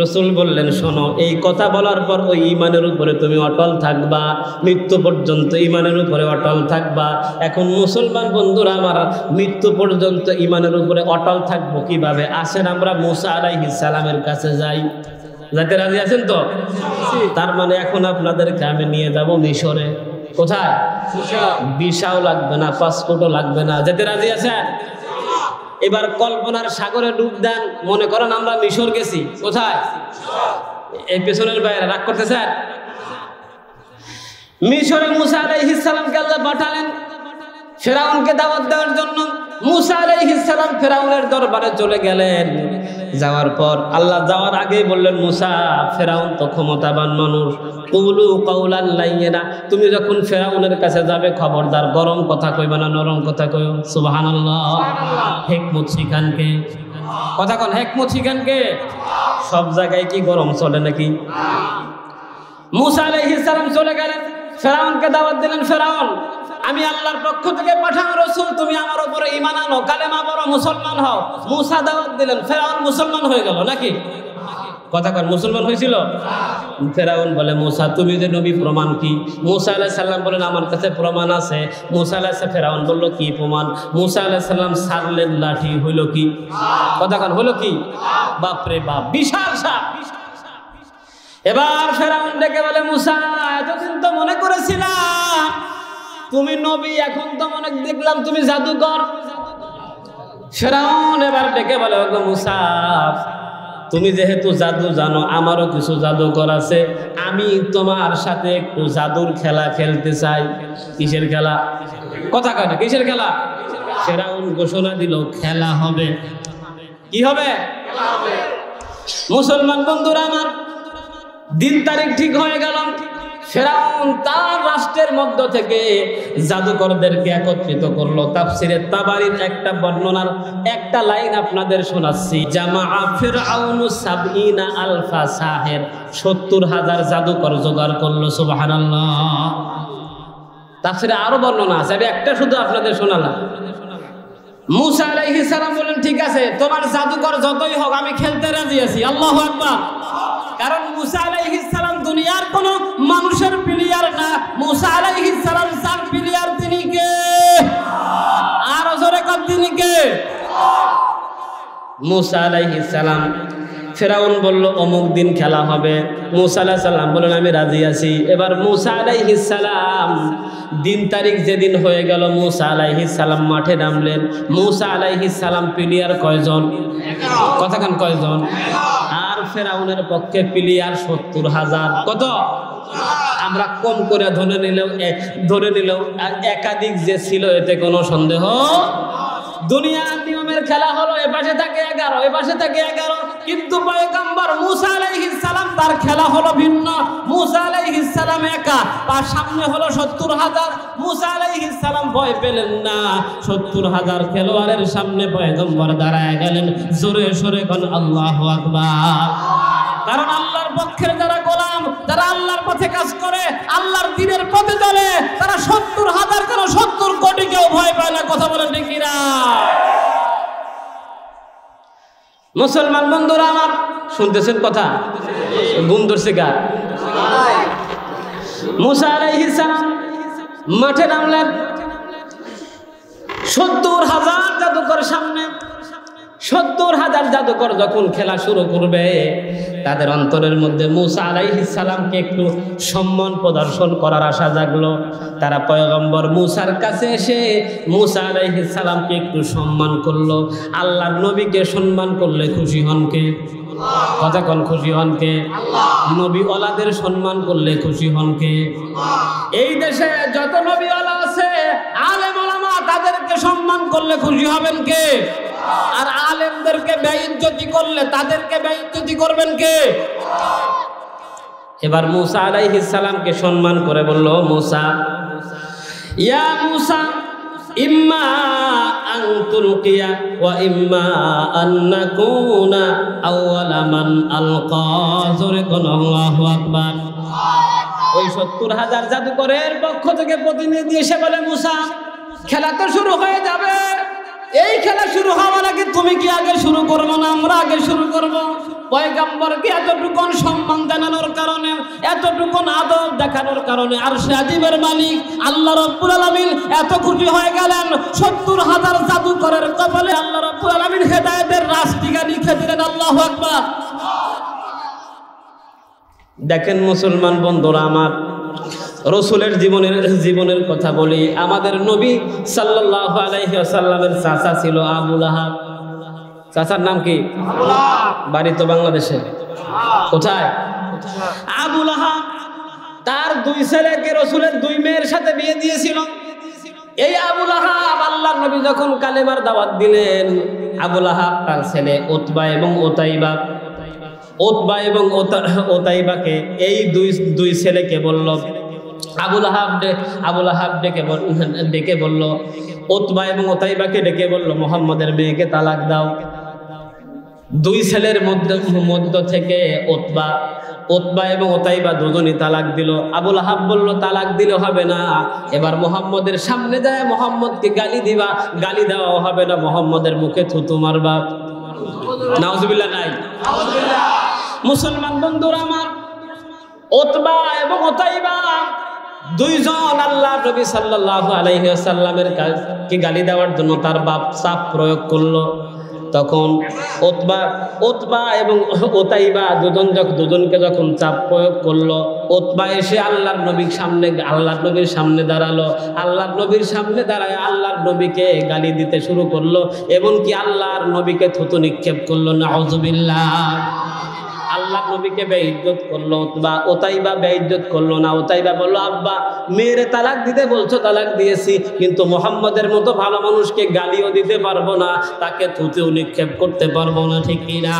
রাসূল বললেন, শোনো, এই কথা বলার পর ওই ঈমানের উপরে তুমি অটল থাকবা, মৃত্যু পর্যন্ত ঈমানের উপরে অটল থাকবা। এখন মুসলমান বন্ধুরা আমার, মৃত্যু পর্যন্ত ঈমানের উপরে অটল থাকবো কিভাবে? আসেন আমরা মুসা আলাইহিস সালামের কাছে যাই। যাতে রাজি আছেন তো? তার মানে এখন আপনাদেরকে আমি নিয়ে যাব মিশরে। কোথায়? ভিসাও লাগবে না, পাসপোর্টও লাগবে না। যেতে রাজি আছেন? এবার কল্পনার সাগরে ডুব দেন, মনে করেন আমরা মিশর গেছি। কোথায়? এই পেছনের বাইরে রাগ করতেছেন? মিশরে মুসা আলাইহিস সালামকে আল্লাহ পাঠালেন ফেরাউনকে দাওয়াত দেওয়ার জন্য। মুসা আলাইহিস সালাম ফেরাউনের দরবারে চলে গেলেন। যাওয়ার পর আল্লাহ যাওয়ার আগেই বললেন, মুসা, ফেরাউন তো ক্ষমতাবান মানুষ, কুলু কাউলান লাইয়িনা, তুমি যখন ফেরাউনের কাছে যাবে খবরদার গরম কথা কইবা না, নরম কথা কইও। সুবহানাল্লাহ। হিকমত শিখানকে কথা কোন, হিকমত শিখানকে। সব জায়গায় কি গরম চলে নাকি? মুসা আলাইহিস সালাম চলে গেলেন, ফেরাউনকে দাওয়াত দিলেন, ফেরাউন, আমি আল্লাহর পক্ষ থেকে পাঠানো রাসূল, তুমি আমার উপরে ঈমান আনো, কালেমা পড়ো, মুসলমান হও। মুসা দাওয়াত দিলেন, ফেরাউন মুসলমান হয়ে গেল নাকি? কথা কর, মুসলমান হয়েছিল? ফেরাউন বলে, মুসা তুমি যে নবী, প্রমাণ কি? মুসা আলাইহিস সালাম বলেন, আমার কাছে প্রমাণ আছে। মুসা আলাইহিস সালাম, ফেরাউন বলল, কি প্রমাণ? মুসা আলাইহিস সালাম ছাড়লেন লাঠি, হইল কি? কথা কর, হলো কি? বাপরে বাপ, বিশাল সাপ। এবার ফেরাউন ডেকে বলে, মুসা, এতদিন তো মনে করেছিলাম তুমি নবী, এখন তো মনে দেখলাম তুমি জাদুকর। ফেরাউন এবার ডেকে বলে, ওগো মুসা, তুমি যেহেতু জাদু জানো, আমারও কিছু জাদুকর আছে, আমি তোমার সাথে একটু জাদুর খেলা খেলতে চাই। কিসের খেলা? কথা কয় না, কিসের খেলা? ফেরাউন ঘোষণা দিল, খেলা হবে। কি হবে? মুসলমান বন্ধুরা আমার, দিন তারিখ ঠিক হয়ে গেল। ফেরাউন তার রাষ্ট্রের মধ্য থেকে জাদুকরদেরকে একত্রিত করলো। তাফসিরে তাবারির একটা বর্ণনার একটা লাইন আপনাদের শোনাচ্ছি। জামাআ ফিরআউনু ৭০ আলফা সাহের, ৭০,০০০ জাদুকর জোগাড় করলো। সুবহানাল্লাহ। তাফসিরে আরো বর্ণনা আছে, আমি একটা শুধু আপনাদের শোনালাম। মুসা আলাইহিস সালাম বলেন, ঠিক আছে, তোমার জাদুকর যতই হোক আমি খেলতে রাজি আছি। আল্লাহু আকবার। কারণ মুসা আলাইহিস সালাম দুনিয়ার কোন মানুষের প্লেয়ার না। মুসা আলাইহিস সালাম সার প্লেয়ার। তিনি কে? আর জোরে কর, তিনি কে? মুসা আলাইহিস সালাম। ফেরাউন বলল, অমুক দিন খেলা হবে। মুসা আলাইহিস সালাম বলেন, আমি রাজি আছি। এবার মুসা আলাইহিস সালাম দিন তারিখ যেদিন হয়ে গেল, মুসা আলাইহিস সালাম মাঠে নামলেন। মুসা আলাইহিস সালাম প্লেয়ার কয়জন? কথা কান, কয়জন? আর ফেরাউনের পক্ষে প্লেয়ার ৭০,০০০। কত? আমরা কম করে ধরে নিলেও একাধিক যে ছিল, এতে কোনো সন্দেহ। দুনিয়ার নিয়মের খেলা হলো, এপাশে থাকে 11, এপাশে থাকে 11, কিন্তু পয়গম্বর মুসা আলাইহিস সালাম তার খেলা হলো ভিন্ন। মুসা আলাইহিস সালাম একা, তার সামনে হলো ৭০,০০০। মুসা আলাইহিস সালাম ভয় পেলেন না। ৭০,০০০ খেলোয়াড়ের সামনে পয়গম্বর দাঁড়ায় গেলেন। জোরে সোরে কোন আল্লাহু আকবার। কারণ আল্লাহর পক্ষের যারা গোলাম, যারা আল্লাহর পথে কাজ করে, আল্লাহর দ্বীনের পথে চলে, তারা ৭০,০০০ কেন ৭০ কোটি কেউ ভয় পায় না। কথা বলেন ঠিক কিনা? মুসলমান বন্ধুরা আমার, শুনতেছেন কথা? গুম ধরছে গার। মুসা আলাইহিস সালাম মাঠে নামলেন। ৭০,০০০ জাদুকর সামনে। ৭০,০০০ জাদুকর যখন খেলা শুরু করবে, তাদের অন্তরের মধ্যে মুসা আলাইহিস সালামকে একটু সম্মান প্রদর্শন করার আশা জাগলো। তারা পয়গম্বর মুসার কাছে এসে মুসা আলাইহিস সালামকে একটু সম্মান করলো। আল্লাহর নবীকে সম্মান করলে খুশি হন কে? কথা কোন, খুশি হন কে? নবী ওয়ালাদের সম্মান করলে খুশি হন কে? এই দেশে যত নবী ওয়ালা আছে, আলেম ওলামা, তাদেরকে সম্মান করলে খুশি হবেন কে? আর আলেমদেরকে বেইজ্জতি করলে তাদেরকে বেইজ্জতি করবেন কে? এবার মুসা আলাইহিস সালামকে সম্মান করে বলল, মুসা, ইয়া মুসা, ইম্মা আন তুলকিয়া ওয়া ইম্মা আন নাকুনা আউওয়ালা মান আলকা। জোরে কোন আল্লাহু আকবার। ওই ৭০,০০০ জাদুকরের পক্ষ থেকে প্রতিনিধি এসে বলে, মুসা, খেলা তো শুরু হয়ে যাবে, এই খেলা শুরু হওয়ার আগে তুমি কি আগে শুরু করবো না আমরা আগে শুরু করব? পয়গম্বরকে এতটুকুন সম্মান জানানোর কারণে, এতটুকুন আদব দেখানোর কারণে আরশে আজিমের মালিক আল্লাহ রাব্বুল আলামিন এত খুশি হয়ে গেলেন। ৭০,০০০ জাদুকরের কপালে আল্লাহ রাব্বুল আলামিন হেদায়েতের রাস্তিকা লিখে দিলেন। আল্লাহু আকবার। দেখেন মুসলমান বন্ধুরা আমার, রসুলের জীবনের কথা বলি। আমাদের নবী সাল্লাল্লাহু আলাইহি ওয়াসাল্লামের চাচা ছিল আবু লাহাব। চাচার নাম কি? বাড়ি তো বাংলাদেশে। কোথায়? আবু লাহাব তার 2 ছেলেকে রসুলের 2 মেয়ের সাথে বিয়ে দিয়েছিল। এই আবু লাহাব আল্লাহর নবী যখন কালেমার দাওয়াত দিলেন, আবু লাহাব তার ছেলে উতবা এবং ওতাইবাকে এই দুই ছেলেকে বলল, আবু লাহাব ডেকে বলল, উতবা এবং ওতাইবাকে ডেকে বলল, মুহাম্মদের মেয়েকে তালাক দাও। 2 ছেলের মধ্য থেকে উতবা এবং ওতাইবা দুজনই তালাক দিল। আবু লাহাব বলল, তালাক দিলে হবে না, এবার মুহাম্মদের সামনে যায় মুহাম্মদকে গালি দেওয়া হবে না, মুহাম্মদের মুখে থুতু মারবা। নাউজুবিল্লাহ নাই? মুসলমান বন্ধুরা আমার, উতবা এবং ওতাইবা 2 জন আল্লাহর নবী সাল্লাল্লাহু আলাইহি ওয়াসাল্লামের কে গালি দেওয়ার জন্য তার বাপ চাপ প্রয়োগ করলো। তখন উতবা এবং ওতাইবা দুজনকে যখন চাপ প্রয়োগ করলো, উতবা এসে আল্লাহর নবীর সামনে দাঁড়ালো। আল্লাহর নবীর সামনে দাঁড়ায় আল্লাহর নবীকে গালি দিতে শুরু করলো, এমনকি আল্লাহর নবীকে থুতু নিক্ষেপ করলো। নাউজুবিল্লাহ। আল্লাহর নবীকে বেইজ্জত করলো ওতাইবা বেইজ্জত করলো না। ওতাইবা বলল, আব্বা মেয়েরে তালাক দিতে বলছো, তালাক দিয়েছি, কিন্তু মুহাম্মদের মতো ভালো মানুষকে গালিও দিতে পারবো না, তাকে থুতু নিক্ষেপ করতে পারবো না, ঠিক কিনা?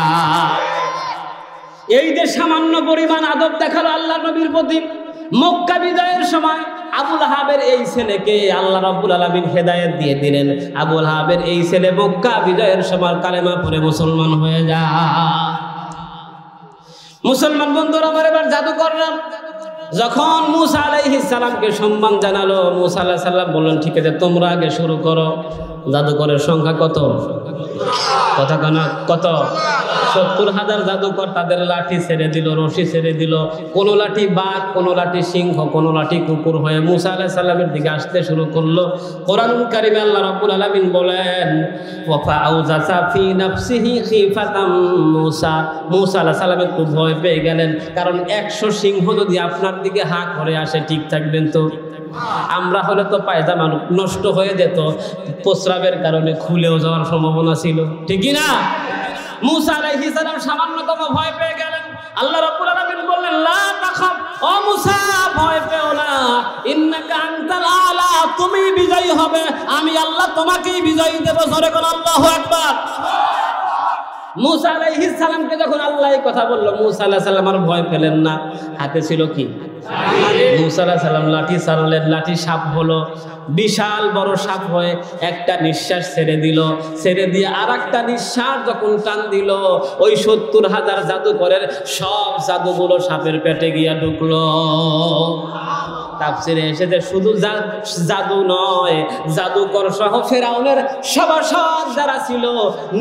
এই যে সামান্য পরিমাণ আদব দেখালো আল্লাহর নবীর প্রতি। মক্কা বিজয়ের সময় আবু লাহাবের এই ছেলেকে আল্লাহ রাব্বুল আলামিন হেদায়েত দিয়ে দিলেন। আবু লাহাবের এই ছেলে মক্কা বিজয়ের সময় কালেমা পড়ে মুসলমান হয়ে যায়। মুসলমান বন্ধুরা আমার, এবার জাদুকররা যখন মুসা আলাইহিস সালামকে সম্মান জানালো, মুসা আলাইহিস সালাম বললেন, ঠিক আছে তোমরা আগে শুরু করো। জাদুকরের সংখ্যা কত? কথা কানা কত? ৭০,০০০ জাদুকর তাদের লাঠি ছেড়ে দিল, রশি ছেড়ে দিল। কোন লাঠি বাঘ, কোন লাঠি সিংহ, কোন লাঠি কুকুর হয়ে মুসা আলাইহিস সালামের দিকে আসতে শুরু করলো। কোরআনুল কারীমে আল্লাহ রাব্বুল আলামিন বলেন, ওয়া আউযাসা ফি নাফসিহি খিফাতাম মুসা। মুসা আলাইহিস সালাম একটু ভয় পেয়ে গেলেন, কারণ 100 সিংহ যদি আপনার দিকে হাঁ করে আসে, ঠিক থাকবেন তো? আমরা হলে তো পায়জামা নষ্ট হয়ে যেত, প্রস্রাবের কারণে খুলেও যাওয়ার সম্ভাবনা ছিল, ঠিক না? মুসা আলাইহিস সালাম সামান্যতম ভয় পেয়ে গেলেন। আল্লাহ রাব্বুল আলামিন বললেন, লা তাখাফ, ও মুসা ভয় পেও না, ইন্নাকা আনতাল আলা, তুমি বিজয়ী হবে, আমি আল্লাহ তোমাকেই বিজয়ী দেব। জোরে বলো আল্লাহু আকবার। মুসা আলাইহিস সালামকে যখন আল্লাহ এই কথা বলল, মুসা আলাইহিস সালাম আর ভয় পেলেন না। হাতে ছিল কি? মুসা আলাইহিস সালাম লাঠি ছাড়লেন, লাঠি সাপ হলো, বিশাল বড় সাপ হয়ে একটা নিঃশ্বাস ছেড়ে দিল। ছেড়ে দিয়ে আরেকটা নিঃশ্বাস যখন টান দিল, ওই ৭০,০০০ জাদুকরের সব জাদুগুলো সাপের পেটে গিয়া ঢুকলো। তাফসিরে এসেছে শুধু জাদু নয়, জাদুকর সহ ফেরাউনের সভাসদ যারা ছিল,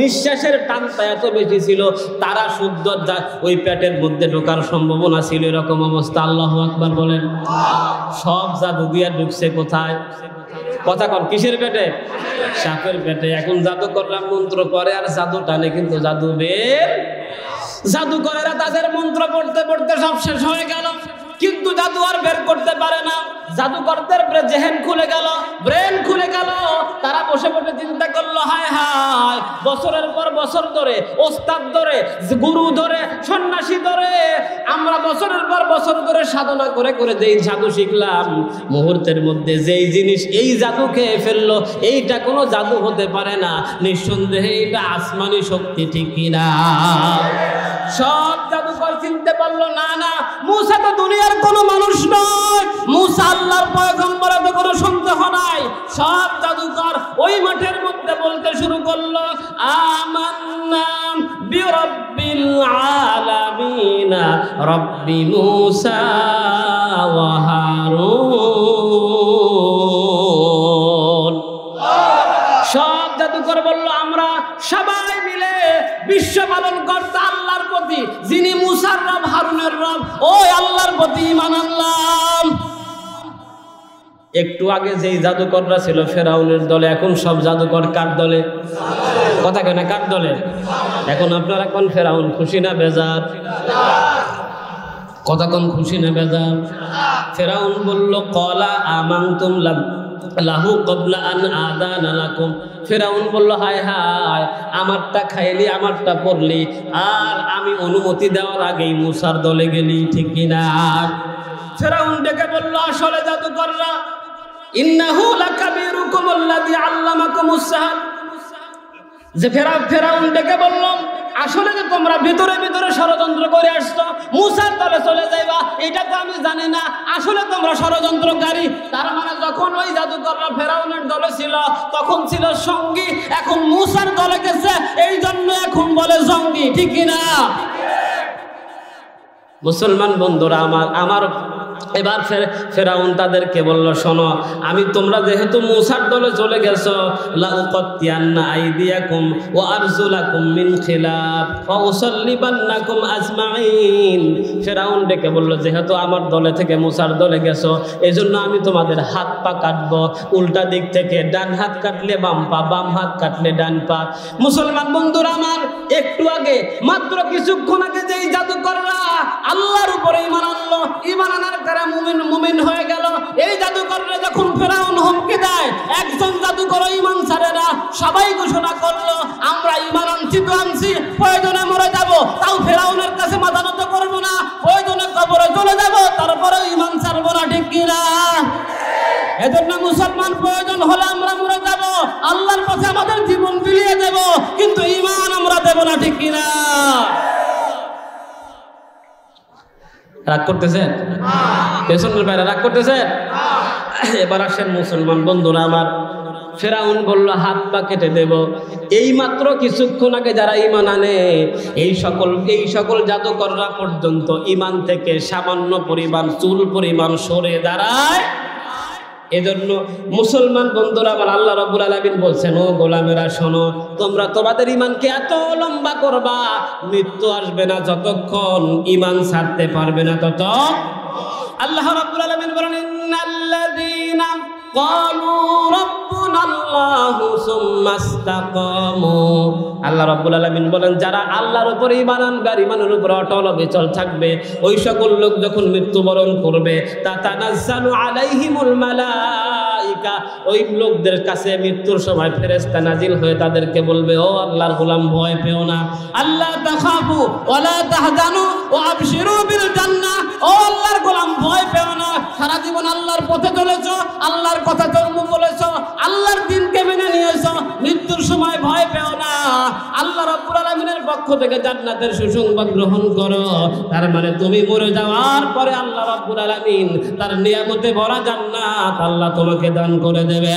নিঃশ্বাসের টানটা এত বেশি ছিল, তারা শুদ্ধ ওই পেটের মধ্যে ঢোকার সম্ভাবনা ছিল। এরকম অবস্থা। আল্লাহু আকবার বলেন। সব জাদু দিয়া ঢুকছে কোথায়? কথা কন, কিসের পেটে? সাপের পেটে। এখন জাদুকররা মন্ত্র করে আর জাদু টানে, কিন্তু জাদু বের। জাদুকরেরা তাদের মন্ত্র পড়তে পড়তে সব শেষ হয়ে গেল, কিন্তু জাদু আর বের করতে পারে না। জাদুকরদের জেহেন খুলে গেল, ব্রেন খুলে গেল। তারা বসে বসে চিন্তা করলো, হায় হায়, বছরের পর বছর ধরে, ওস্তাদ ধরে, গুরু ধরে, সন্ন্যাসী ধরে, আমরা বছরের পর বছর ধরে সাধনা করে করে যেই জাদু শিখলাম, মুহূর্তের মধ্যে যেই জিনিস এই জাদু খেয়ে ফেললো, এইটা কোনো জাদু হতে পারে না, নিঃসন্দেহে এটা আসমানি শক্তি, ঠিক কিনা? সব জাদুকর চিনতে পারলো, না না, মুসা তো দুনিয়ার কোনো মানুষ নয়, মুসা আল্লাহর পয়গম্বর, তো কোনো সন্দেহ নাই। সব জাদুকর ওই মাঠের মধ্যে বলতে শুরু করলো, আমান্না বিরাব্বিল আলামিন রব্বি মুসা ওয়া হারুন। সব জাদুকর ওই আল্লাহর প্রতি ঈমান আনলাম। একটু আগে যেই জাদুকররা ছিল ফেরাউনের দলে, এখন সব জাদুকর কার দলে? কথা কেন কার দলে? এখন আপনারা কোন ফেরাউন খুশি না বেজার? কতক্ষণ খুশি না বেজার? ফেরাউন বলল ক্বালা আমানতুম লাহু ক্বাবলা আন আযানা লাকুম। ফেরাউন বলল হায় হায়, আমারটা খাইলি আমারটা পড়লি, আর আমি অনুমতি দেওয়ার আগেই মুসার দলে গেলি, ঠিক কিনা? ফেরাউন ডেকে বলল আসলে জাদুকররা, ইন্নাহু লাকাবীরুকুম আল্লাযী আল্লামাকুমুস সিহর। যে ফেরাউন ডেকে বলল আসলে যে তোমরা ভিতরে ভিতরে ষড়যন্ত্র করে আসছো, মুসার দলে চলে যাইবা, এটা তো আমি জানি না, আসলে তোমরা ষড়যন্ত্রকারী। তার মানে যখন ওই জাদুকররা ফেরাউনের দলে ছিল তখন ছিল সঙ্গী, এখন মুসার দলে গেছে এই জন্য এখন বলে জঙ্গি, ঠিক কিনা? মুসলমান বন্ধুরা আমার এবার ফেরাউন তাদেরকে বলল শোনো, আমি তোমরা যেহেতু মুসার দলে চলে গেছো, লাউকাত্তিয়ান্না আইদিয়াকুম ওয়া আরজুলাকুম মিন খিলাফ ওয়া উসাল্লিবান্নাকুম আজমাইন। ফেরাউন ডেকে বলল যেহেতু আমার দলে থেকে মুসার দলে গেছো, এজন্য আমি তোমাদের হাত পা কাটবো উল্টা দিক থেকে, ডান হাত কাটলে বাম পা, বাম হাত কাটলে ডান পা। মুসলমান বন্ধুরা আমার, একটু আগে মাত্র কিছুক্ষণ আগে যেই জাদুকররা আল্লাহর উপরে ঈমান আনলো, ঈমান আনার কারণে মুমিন হয়ে গেল, এই জাদুকররা যখন ফেরাউন হুমকি দেয়, একজন জাদুকর ঈমান ছাড়ে না, সবাই ঘোষণা করলো আমরা ঈমান আনছি তো আনছি, প্রয়োজনে মরে যাব, তাও ফেরাউনের কাছে মাথা নত করবো না, প্রয়োজনে কবরে চলে যাব, তারপরে ঈমান ছাড়বো না, ঠিক কিনা? এজন্য মুসলমান প্রয়োজন হলে আমরা মরে যাব, আল্লাহর পথে আমাদের জীবন বিলিয়ে দেব, কিন্তু ঈমান আমরা দেব না, ঠিক কিনা? রাগ করতেছেন? পেছনের বাইরে রাগ করতেছেন? এবার আসেন মুসলমান বন্ধুরা আমার, ফেরাউন বলল হাত পা কেটে দেব। এই মাত্র কিছুক্ষণ আগে যারা ঈমান আনে, এই সকল জাদুকররা পর্যন্ত ঈমান থেকে সামান্য পরিমাণ চুল পরিমাণ সরে দাঁড়ায়। এজন্য মুসলমান বন্ধুরা আমার, আল্লাহ রাব্বুল আলামিন বলছেন ও গোলামেরা শোনো, তোমরা তোমাদের ঈমানকে এত লম্বা করবা, মৃত্যু আসবে না যতক্ষণ ঈমান ছাড়তে পারবে না তত। আল্লাহ রাব্বুল আলামিন বলেন ইন্নাল্লাযীনা ক্বালু রাব্বুনাল্লাহু সুম্মা ইসতাকামু। আল্লাহ রাব্বুল আলামিন বলেন যারা আল্লাহর উপরে ঈমান আনবে, ঈমানের উপরে অটল অবিচল থাকবে, ওই সকল লোক যখন মৃত্যুবরণ করবে, তাতানাজ্জালু আলাইহিমুল মালাইকা, ওই লোকদের কাছে মৃত্যুর সময় ফেরেশতা নাজিল হয়ে তাদেরকে বলবে ও আল্লাহর গোলাম ভয় পেও না, আল্লাহ তাখাফু ওয়ালা তাহজানু ওয়া আবশিরু বিল জান্নাহ, ও আল্লাহর গোলাম ভয় পেও না, সারা জীবন আল্লাহর পথে চলেছো, আল্লাহর কথা ধর্ম বলেছো, আল্লাহর দ্বীনকে মেনে নিয়েছো, মৃত্যুর সময় ভয় পেও না, আল্লাহ রাব্বুল আলামিনের পক্ষ থেকে জান্নাতের সুসংবাদ গ্রহণ করো। তার মানে তুমি মরে যাওয়ার পরে আল্লাহ রাব্বুল আলামিন তার নিয়ামতে ভরা জান্নাত আল্লাহ তোমাকে দান করে দেবে।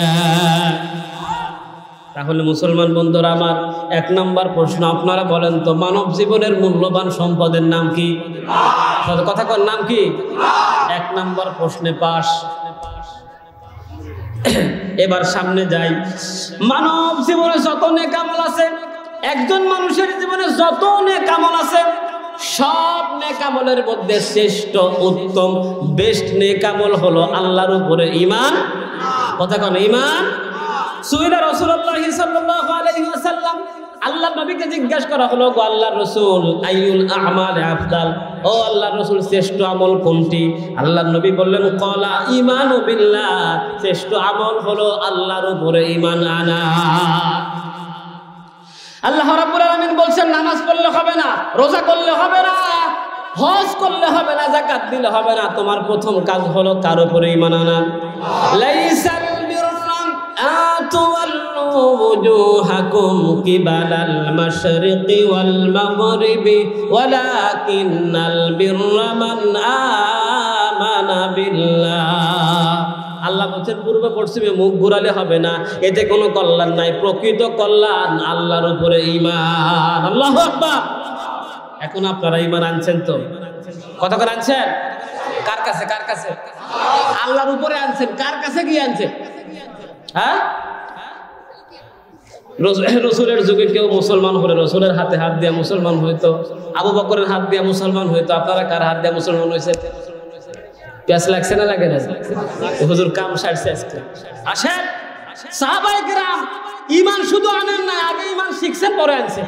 তাহলে মুসলমান বন্ধুরা আমার, এক নাম্বার প্রশ্ন আপনারা বলেন তো, মানব জীবনের মূল্যবান সম্পদের নাম কি? কথা কর, নাম কি? এক নাম্বার প্রশ্নে পাস। এবার সামনে যাই, মানব জীবনে যত নেক আমল আছে, একজন মানুষের জীবনে যত নেক আমল আছে, সব নেক আমলের মধ্যে শ্রেষ্ঠ উত্তম বেস্ট নেক আমল হলো আল্লাহর উপরে ঈমান। কথা কোন ঈমান? সুইলা রাসূলুল্লাহ সাল্লাল্লাহু আলাইহি ওয়াসাল্লাম, আল্লাহর নবীকে জিজ্ঞাসা করা হলো গো আল্লাহর রাসূল, আইয়ুল আ'মালি আফদাল, ও আল্লাহর রাসূল শ্রেষ্ঠ আমল কোনটি? আল্লাহর নবী বললেন ক্বালা ঈমানু বিল্লাহ, শ্রেষ্ঠ আমল হলো আল্লাহর উপরে ঈমান আনা। আল্লাহ রাব্বুল আলামিন বলছেন নামাজ পড়লে হবে না, রোজা করলে হবে না, হজ করলে হবে না, যাকাত দিলে হবে না, তোমার প্রথম কাজ হলো কার উপরে ঈমান আনা। লাইসাল বিররা আতুওয়াল্লু ওয়াজুহাকুম কিবালাল মাশরিকি ওয়াল মাগরিবি ওয়ালাকিন্নাল বিররা মান আমানা বিল্লাহ। আল্লাহ বলছেন পূর্ব পশ্চিমে মুখ ঘুরালে হবে না, এতে কোনো কল্যাণ নাই, প্রকৃত কল্যাণ আল্লাহর উপরে ঈমান। আল্লাহু আকবার। এখন আপনারা ঈমান আনছেন তো? কত করে আনছেন? কার কাছে? কার কাছে? আল্লাহর উপরে আনছেন। কার কাছে গিয়ে আনছেন? হ্যাঁ, রসুলের যুগে কেউ মুসলমান হলে রসুলের হাতে হাত দিয়ে মুসলমান হইতো, আবু বকরের হাত দিয়ে মুসলমান হইতো। আপনারা কার হাত দিয়ে মুসলমান হয়েছে? প্যাস লাগছে না লাগে না? হুজুর কাম সারছে আজকে। আসেন, সাহাবায়ে কেরাম ঈমান শুধু আনেন না, আগে ঈমান শিখছেন, পরে আনছে।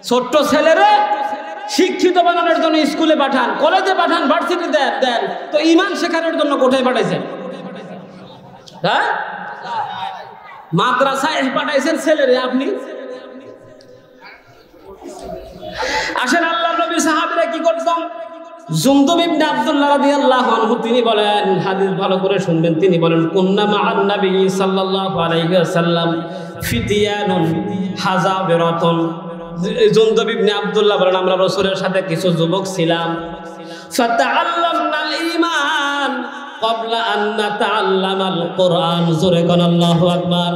ছোট্ট ছেলেরে শিক্ষিত বানানোর জন্য স্কুলে পাঠান, কলেজে পাঠান, ভার্সিটি দেন, তো ঈমান শেখানোর জন্য কোথায় পাঠাইছেন? হ্যাঁ, মাদ্রাসায় পাঠাইছেন ছেলেরে আপনি। আসেন, আল্লাহর নবী সাহাবীরা কি করতেন? জুনদুব ইবনে আব্দুল্লাহ রাদিয়াল্লাহু আনহু তিনি বলেন, হাদিস ভালো করে শুনবেন, তিনি বলেন কুন্না মা'আন নবী সাল্লাল্লাহু আলাইহি ওয়াসাল্লাম ফিতিয়ানুন হাযাবিরাতুন। জুনদুব ইবনে আব্দুল্লাহ বলেন আমরা রাসূলের সাথে কিছু যুবক ছিলাম। ফাতাআল্লামনাল ঈমান ক্বাবলা আন নাতাআল্লামাল কুরআন। জোরে কোন আল্লাহু আকবার।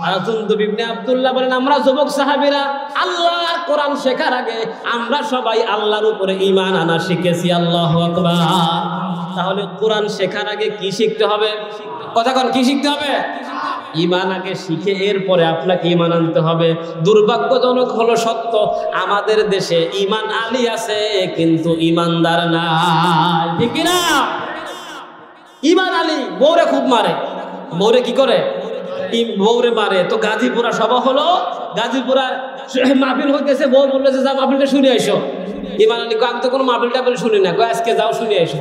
আর জুনদুব ইবনে আব্দুল্লাহ বলেন আমরা যুবক সাহাবীরা আল্লাহর কোরআন শেখার আগে আমরা সবাই আল্লাহর উপরে ঈমান আনা শিখেছি। আল্লাহু আকবার। তাহলে কোরআন শেখার আগে কি শিখতে হবে? কথা কোন, কি শিখতে হবে? ঈমান আগে শিখে এরপরে আপনাকে ঈমান আনতে হবে। দুর্ভাগ্যজনক হলো সত্য, আমাদের দেশে ঈমান আলী আছে কিন্তু ঈমানদার নাই, ঠিক না? ঈমান আলী বউরে খুব মারে, বউরে কি করে? বউরে মারে। তো গাজীপুরা সভা হলো, গাজীপুরা মাহফিল হইতেছে, বউ বললো যে যা মাহফিলটা শুনে এসো। ঈমান আলী কয় আমি তো কোনো মাহফিলটা বলে শুনি না, কয় আজকে যাও শুনে এসো।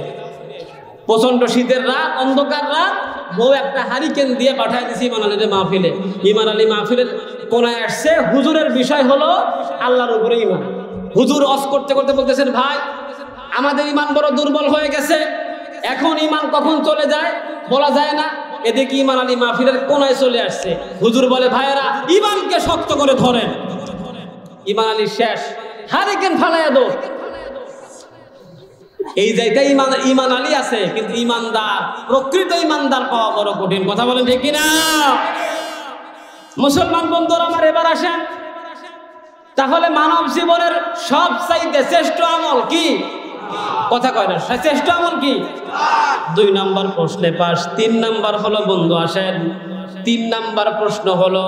প্রচন্ড শীতের রাত, অন্ধকার রাত, বউ একটা হারিকেন দিয়ে পাঠায় দিয়েছে ঈমান আলীর মাহফিলে। ঈমান আলী মাহফিলের কোনায় আসছে, হুজুরের বিষয় হলো আল্লাহর উপরে ঈমান। হুজুর অস করতে করতে বলতেছেন ভাই আমাদের ঈমান বড় দুর্বল হয়ে গেছে, এখন ঈমান কখন চলে যায় বলা যায় না। এদিকে ঈমান আলী মাহফিলের কোনায় চলে আসছে। হুজুর বলে ভাইয়েরা ঈমানকে শক্ত করে ধরেন। ঈমান আলী শেষ, হারিকেন ফালাইয়া দো। এই জায়গায় ঈমান আলী আছে কিন্তু ঈমানদার, প্রকৃত ঈমানদার পাওয়া বড় কঠিন। কথা বলেন ঠিক কিনা? মুসলমান বন্ধুরা আমার, এবার আসেন তাহলে মানব জীবনের সবচাইতে শ্রেষ্ঠ আমল কি? কথা কয় না, শ্রেষ্ঠ আমল কি? 2 নম্বর প্রশ্নে পাস। 3 নম্বর হলো বন্ধু আসেন, 3 নম্বর প্রশ্ন হলো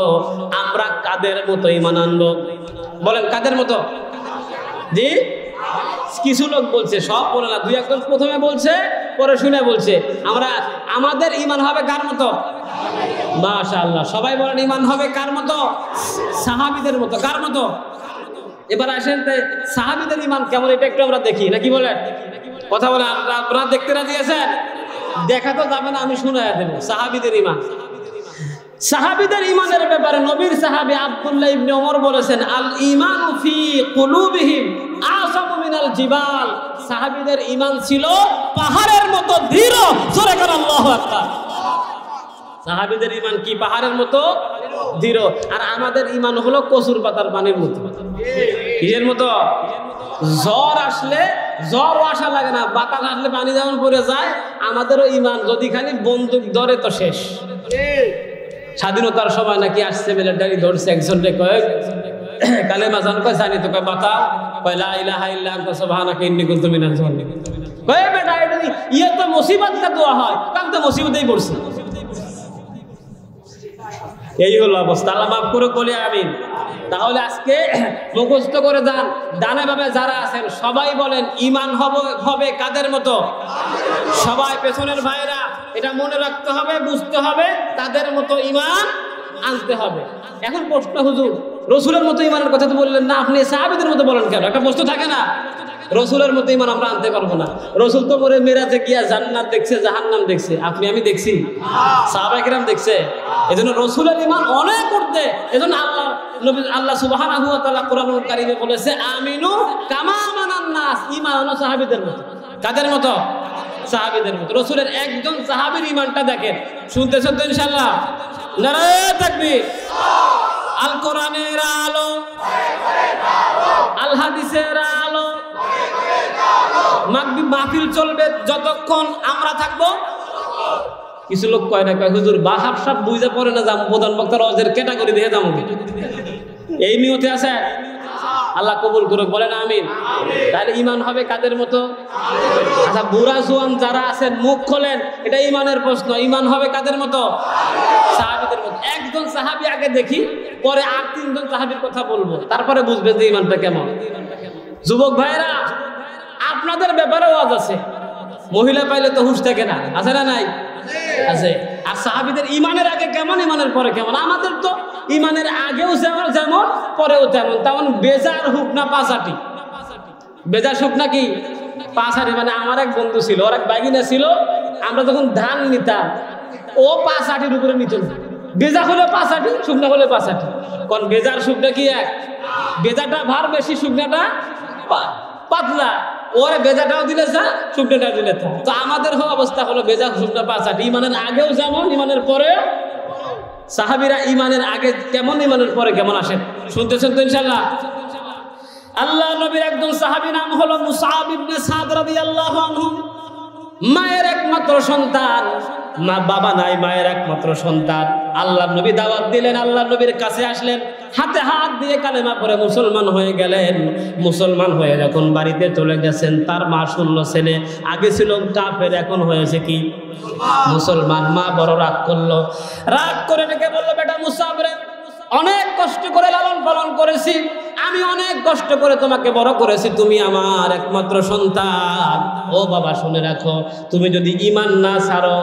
আমরা কাদের মতো ঈমান আনবো? বলেন কাদের মতো? জি, কিছু লোক বলছে, সব বলে না, 2-1 প্রথমে বলছে পরে শুনে বলছে। আমাদের ঈমান হবে কার মতো? মাশাআল্লাহ, সবাই বলেন ঈমান হবে কার মতো? সাহাবীদের মতো। কার মতো? এবার আসেন সাহাবীদের ঈমান কেমন এটা একটু আমরা দেখি, নাকি বলেন? কথা বলেন, আপনারা দেখতে রাজি আছেন? দেখা তো যাবে না, আমি শুনাইয়া দেব সাহাবীদের ঈমান। সাহাবীদের ঈমানের ব্যাপারে নবীর সাহাবী আব্দুল্লাহ ইবনে ওমর বলেছেন আল ঈমানু ফি কুলুবিহিম আসামু মিনাল জিবাল। সাহাবীদের ঈমান ছিল পাহাড়ের মতো দৃঢ়। জোরে করে আল্লাহু আকবার। সাহাবীদের ঈমান কি পাহাড়ের মতো দৃঢ়, আর আমাদের ঈমান হলো কচুর পাতার পানির মতো। কিসের মতো? জ্বর আসলে জ্বর আসা লাগে না, বাতাস আসলে পানি যেমন পড়ে যায়, আমাদেরও ঈমান যদি খালি বন্দুক ধরে তো শেষ। স্বাধীনতার সময় নাকি আসছে মিলিটারি, ধরছে একজনকে, কয় কালেমা জান, কয় জানি তো, কয় বাতা, কয় লা ইলাহা ইল্লা আনতা সুবহানাকা ইন্নী কুনতু মিনাজ জালিমিন। কয় বেটা এটা ইয়ে তো মুসিবত কা দোয়া হয়, কাম তো মুসিবতেই পড়ছে। এই হলো অবস্থা। আল্লাহ মাফ করে বলি আমিন। তাহলে আজকে মুখস্থ করে যান, ডানে বামে যারা আছেন সবাই বলেন ঈমান হবে কাদের মতো? সবাই পেছনের ভাইরা এটা মনে রাখতে হবে, বুঝতে হবে, তাদের মতো ঈমান আনতে হবে। এখন প্রশ্ন, হুজুর রসুলের মতো ঈমানের কথা তো বললেন না, আপনি সাহাবীদের মতো বলেন কেন? একটা প্রশ্ন থাকে না, রসুলের মতো ঈমান আমরা আনতে পারবো না। রসুল তো মরে মেরাজে গিয়া জান্নাত দেখছে, জাহান্নাম দেখছে, আমি দেখছি, সাহাবায়ে কেরাম দেখছে। এজন্য রসুলের ঈমান অনেক করতে, এজন্য আল্লাহ সুবহানাহু ওয়া তাআলা কোরআনুল কারীমে বলেছে আমিনু কামা আমানান নাস। ঈমান হলো সাহাবীদের মতো। কাদের মতো? সাহাবীদের মতো। রসুলের একজন সাহাবীর ঈমানটা দেখেন, শুনতেছেন তো ইনশাআল্লাহ? নারায়ে তাকবীর। আল কোরআনের আলো, আল হাদিসের আলো, মাহফিল চলবে যতক্ষণ আমরা থাকবো। কিছু লোক কয় না, কয় হুজুর বাহাব সাহেব বুঝে পড়ে না, যাবো প্রধান বক্তার ওয়াজের ক্যাটাগরি দিয়ে যাবো, এই নিয়তে আছে। আল্লাহ কবুল করুক, বলেন আমিন। তাহলে ঈমান হবে কাদের মতো? আচ্ছা, বুড়া জোয়ান যারা আছেন মুখ খোলেন, এটা ঈমানের প্রশ্ন। ঈমান হবে কাদের মতো? সাহাবীদের মতো। একজন সাহাবী আগে দেখি, পরে আর তিনজন সাহাবীর কথা বলবো, তারপরে বুঝবেন যে ঈমানটা কেমন। যুবক ভাইরা, আপনাদের ব্যাপারে ওয়াজ আছে। মহিলা পাইলে তো হুঁশ থাকে না, আছে না নাই? আছে। আর সাহাবীদের ঈমানের আগে কেমন, ঈমানের পরে কেমন? আমাদের তো ঈমানের আগেও যেমন পরেও তেমন। তেমন বেজার হুক না পাঁচাটি, বেজার সুখ নাকি পাঁচাটি। মানে আমার এক বন্ধু ছিল, ওর এক বাগিনা ছিল, আমরা যখন ধান নিতাম ও 5 আটির উপরে নিত না। বেজা হলে 5 আটি, শুকনা হলে 5 আটি। কারণ বেজার শুকনা কি এক? বেজাটা ভার বেশি, শুকনাটা পাতলা। ওরে বেজাটাও দিলে যা, শুকনাটাও দিলে তা। তো আমাদের অবস্থা হলো বেজা শুকনা 5 আটি। ঈমানের আগেও যেমন, ঈমানের পরে। সাহাবীরা ঈমানের আগে কেমন, ঈমানের পরে কেমন আসেন, শুনতেছেন তো ইনশাআল্লাহ? আল্লাহ নবীর একজন সাহাবী নাম হলো মুসআব ইবনে সাদ রাদিয়াল্লাহু আনহু। মায়ের একমাত্র সন্তান, মা বাবা নাই, মায়ের একমাত্র সন্তান। আল্লাহ নবী দাওয়াত দিলেন, আল্লাহ নবীর কাছে আসলেন, হাতে হাত দিয়ে কালেমা পড়ে মুসলমান হয়ে গেলেন। মুসলমান হয়ে যখন বাড়িতে চলে গেছেন, তার মা শুনল ছেলে আগে ছিল কাফের, এখন হয়েছে কি মুসলমান। মা বড় রাগ করলো, রাগ করে ডেকে বললো, বেটা মুসআব রে, অনেক কষ্ট করে লালন পালন করেছি, আমি অনেক কষ্ট করে তোমাকে বড় করেছি, তুমি আমার একমাত্র সন্তান। ও বাবা শুনে রাখো, তুমি যদি ঈমান না ছাড়ো,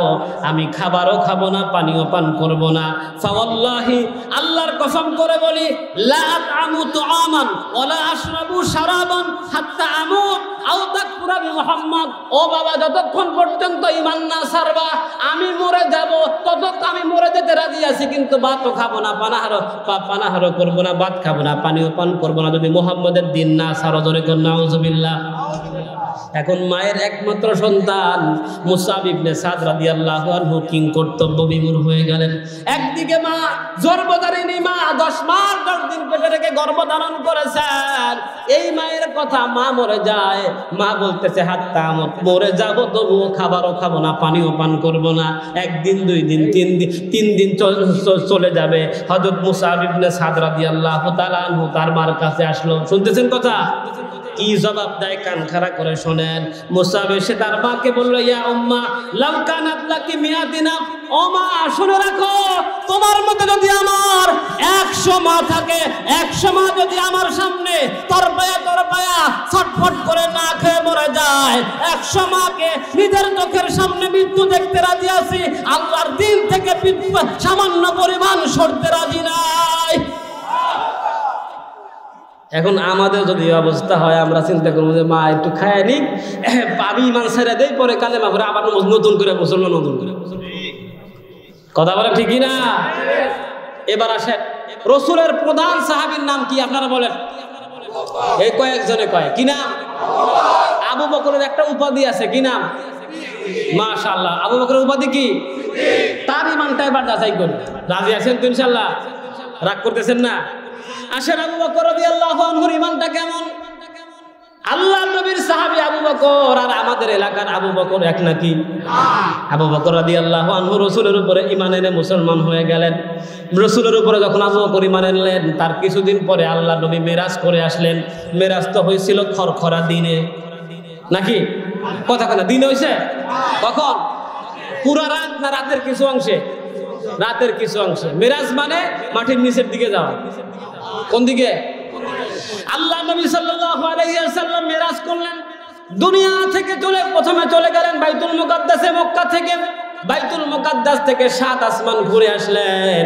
আমি খাবারও খাবো না, পানিও পান করব না। ফাওয়াল্লাহি, আল্লাহর কসম করে বলি, লা আতআমু তুআমান ওয়ালা আশরাবু শারাবান হাত্তা আমুত আও তাকফুরা বিমুহাম্মদ। ও বাবা, যতক্ষণ পর্যন্ত ঈমান না ছাড়বা, আমি মরে যাব, ততক্ষণ আমি মরে যেতে রাজি আছি, কিন্তু ভাতও খাবো না, পানাহারও করবো না, ভাত খাবো না, পানিও পান করবো না, যদি মুহাম্মদের দিন না ছাড়ো। জোরে কর নাউজুবিল্লাহ। এখন মায়ের একমাত্র সন্তান মুসআব ইবনে সাদ রাদিয়াল্লাহু আনহু কিং কর্তব্য বিমূঢ় হয়ে গেলেন। একদিকে মা গর্ভধারিণী মা, 10 মাস 10 দিন পেটে রেখে গর্ভধারণ করেছেন। এই মায়ের কথা, মা মরে যায়, মা বলতেছে হাত্তা আমত, মরে যাব তবুও খাবারও খাবো না, পানিও পান করবো না। 1 দিন 2 দিন 3 দিন চলে যাবে। হযরত মুসআব ইবনে সাদ রাদিয়াল্লাহু তাআলা আনহু তার মার কাছে আসলো। শুনতেছেন কথা? কি জবাব দেয় কান খাড়া করে শোনেন। মুসআব এসে তার মাকে বলল, ইয়া উম্মা লাউ কানাত লাকি মিয়াতিনা। ও মা, শুনে রাখো, তোমার মতে যদি আমার 100 মা থাকে, 100 মা যদি আমার সামনে তরপায়া ছটফট করে না খেয়ে মরে যায়, 100 মাকে নিজের চোখের সামনে মৃত্যু দেখতে রাজি আছি, আল্লাহর দিন থেকে সামান্য পরিমাণ সরতে রাজি নাই। এখন আমাদের যদি অবস্থা হয়, আমরা চিন্তা করবো যে মা একটু খায় নিক, আমি ঈমান ছেড়ে দেই, পরে কালেমা পড়ে আবার নতুন করে মুসলমান, নতুন করে। কথা বলে ঠিকই না? এবার আসেন, রাসূলের প্রধান সাহাবীর নাম কি আপনারা বলেন? এই কয়েকজনে কয় কি নাম? আবু বকরের একটা উপাধি আছে, কি নাম? মাশাআল্লাহ। আবু বকরের উপাধি কি? তার ঈমানটা এবার যাচাই করুন। রাজি আছেন তো ইনশাআল্লাহ? রাগ করতেছেন না? আসেন, আবু বকর রাদিয়াল্লাহু আনহুর ঈমানটা কেমন? আল্লাহর নবীর সাহাবী আবু বকর আর আমাদের এলাকার আবু বকর এক নাকি? আবু বকর রাদিয়াল্লাহু আনহু রাসূলের উপরে ঈমান এনে মুসলমান হয়ে গেলেন। রাসূলের উপরে যখন আবু বকর ঈমান আনলেন, তার কিছুদিন পরে আল্লাহর নবী মেরাজ করে আসলেন। মেরাজ তো হয়েছিল খরখরা দিনে নাকি? কথা কথা দিন হয়েছে কখন? পুরা রাত না রাতের কিছু অংশে? রাতের কিছু অংশে। মেরাজ মানে মাটির নিচের দিকে যাওয়া। কোন দিকে? আল্লাহ নবী সাল্লাল্লাহু আলাইহি ওয়াসাল্লাম মেরাজ করলেন, দুনিয়া থেকে প্রথমে চলে গেলেন বাইতুল মুকাদ্দাসে, মক্কা থেকে। বাইতুল মুকাদ্দাস থেকে 7 আসমান ঘুরে আসলেন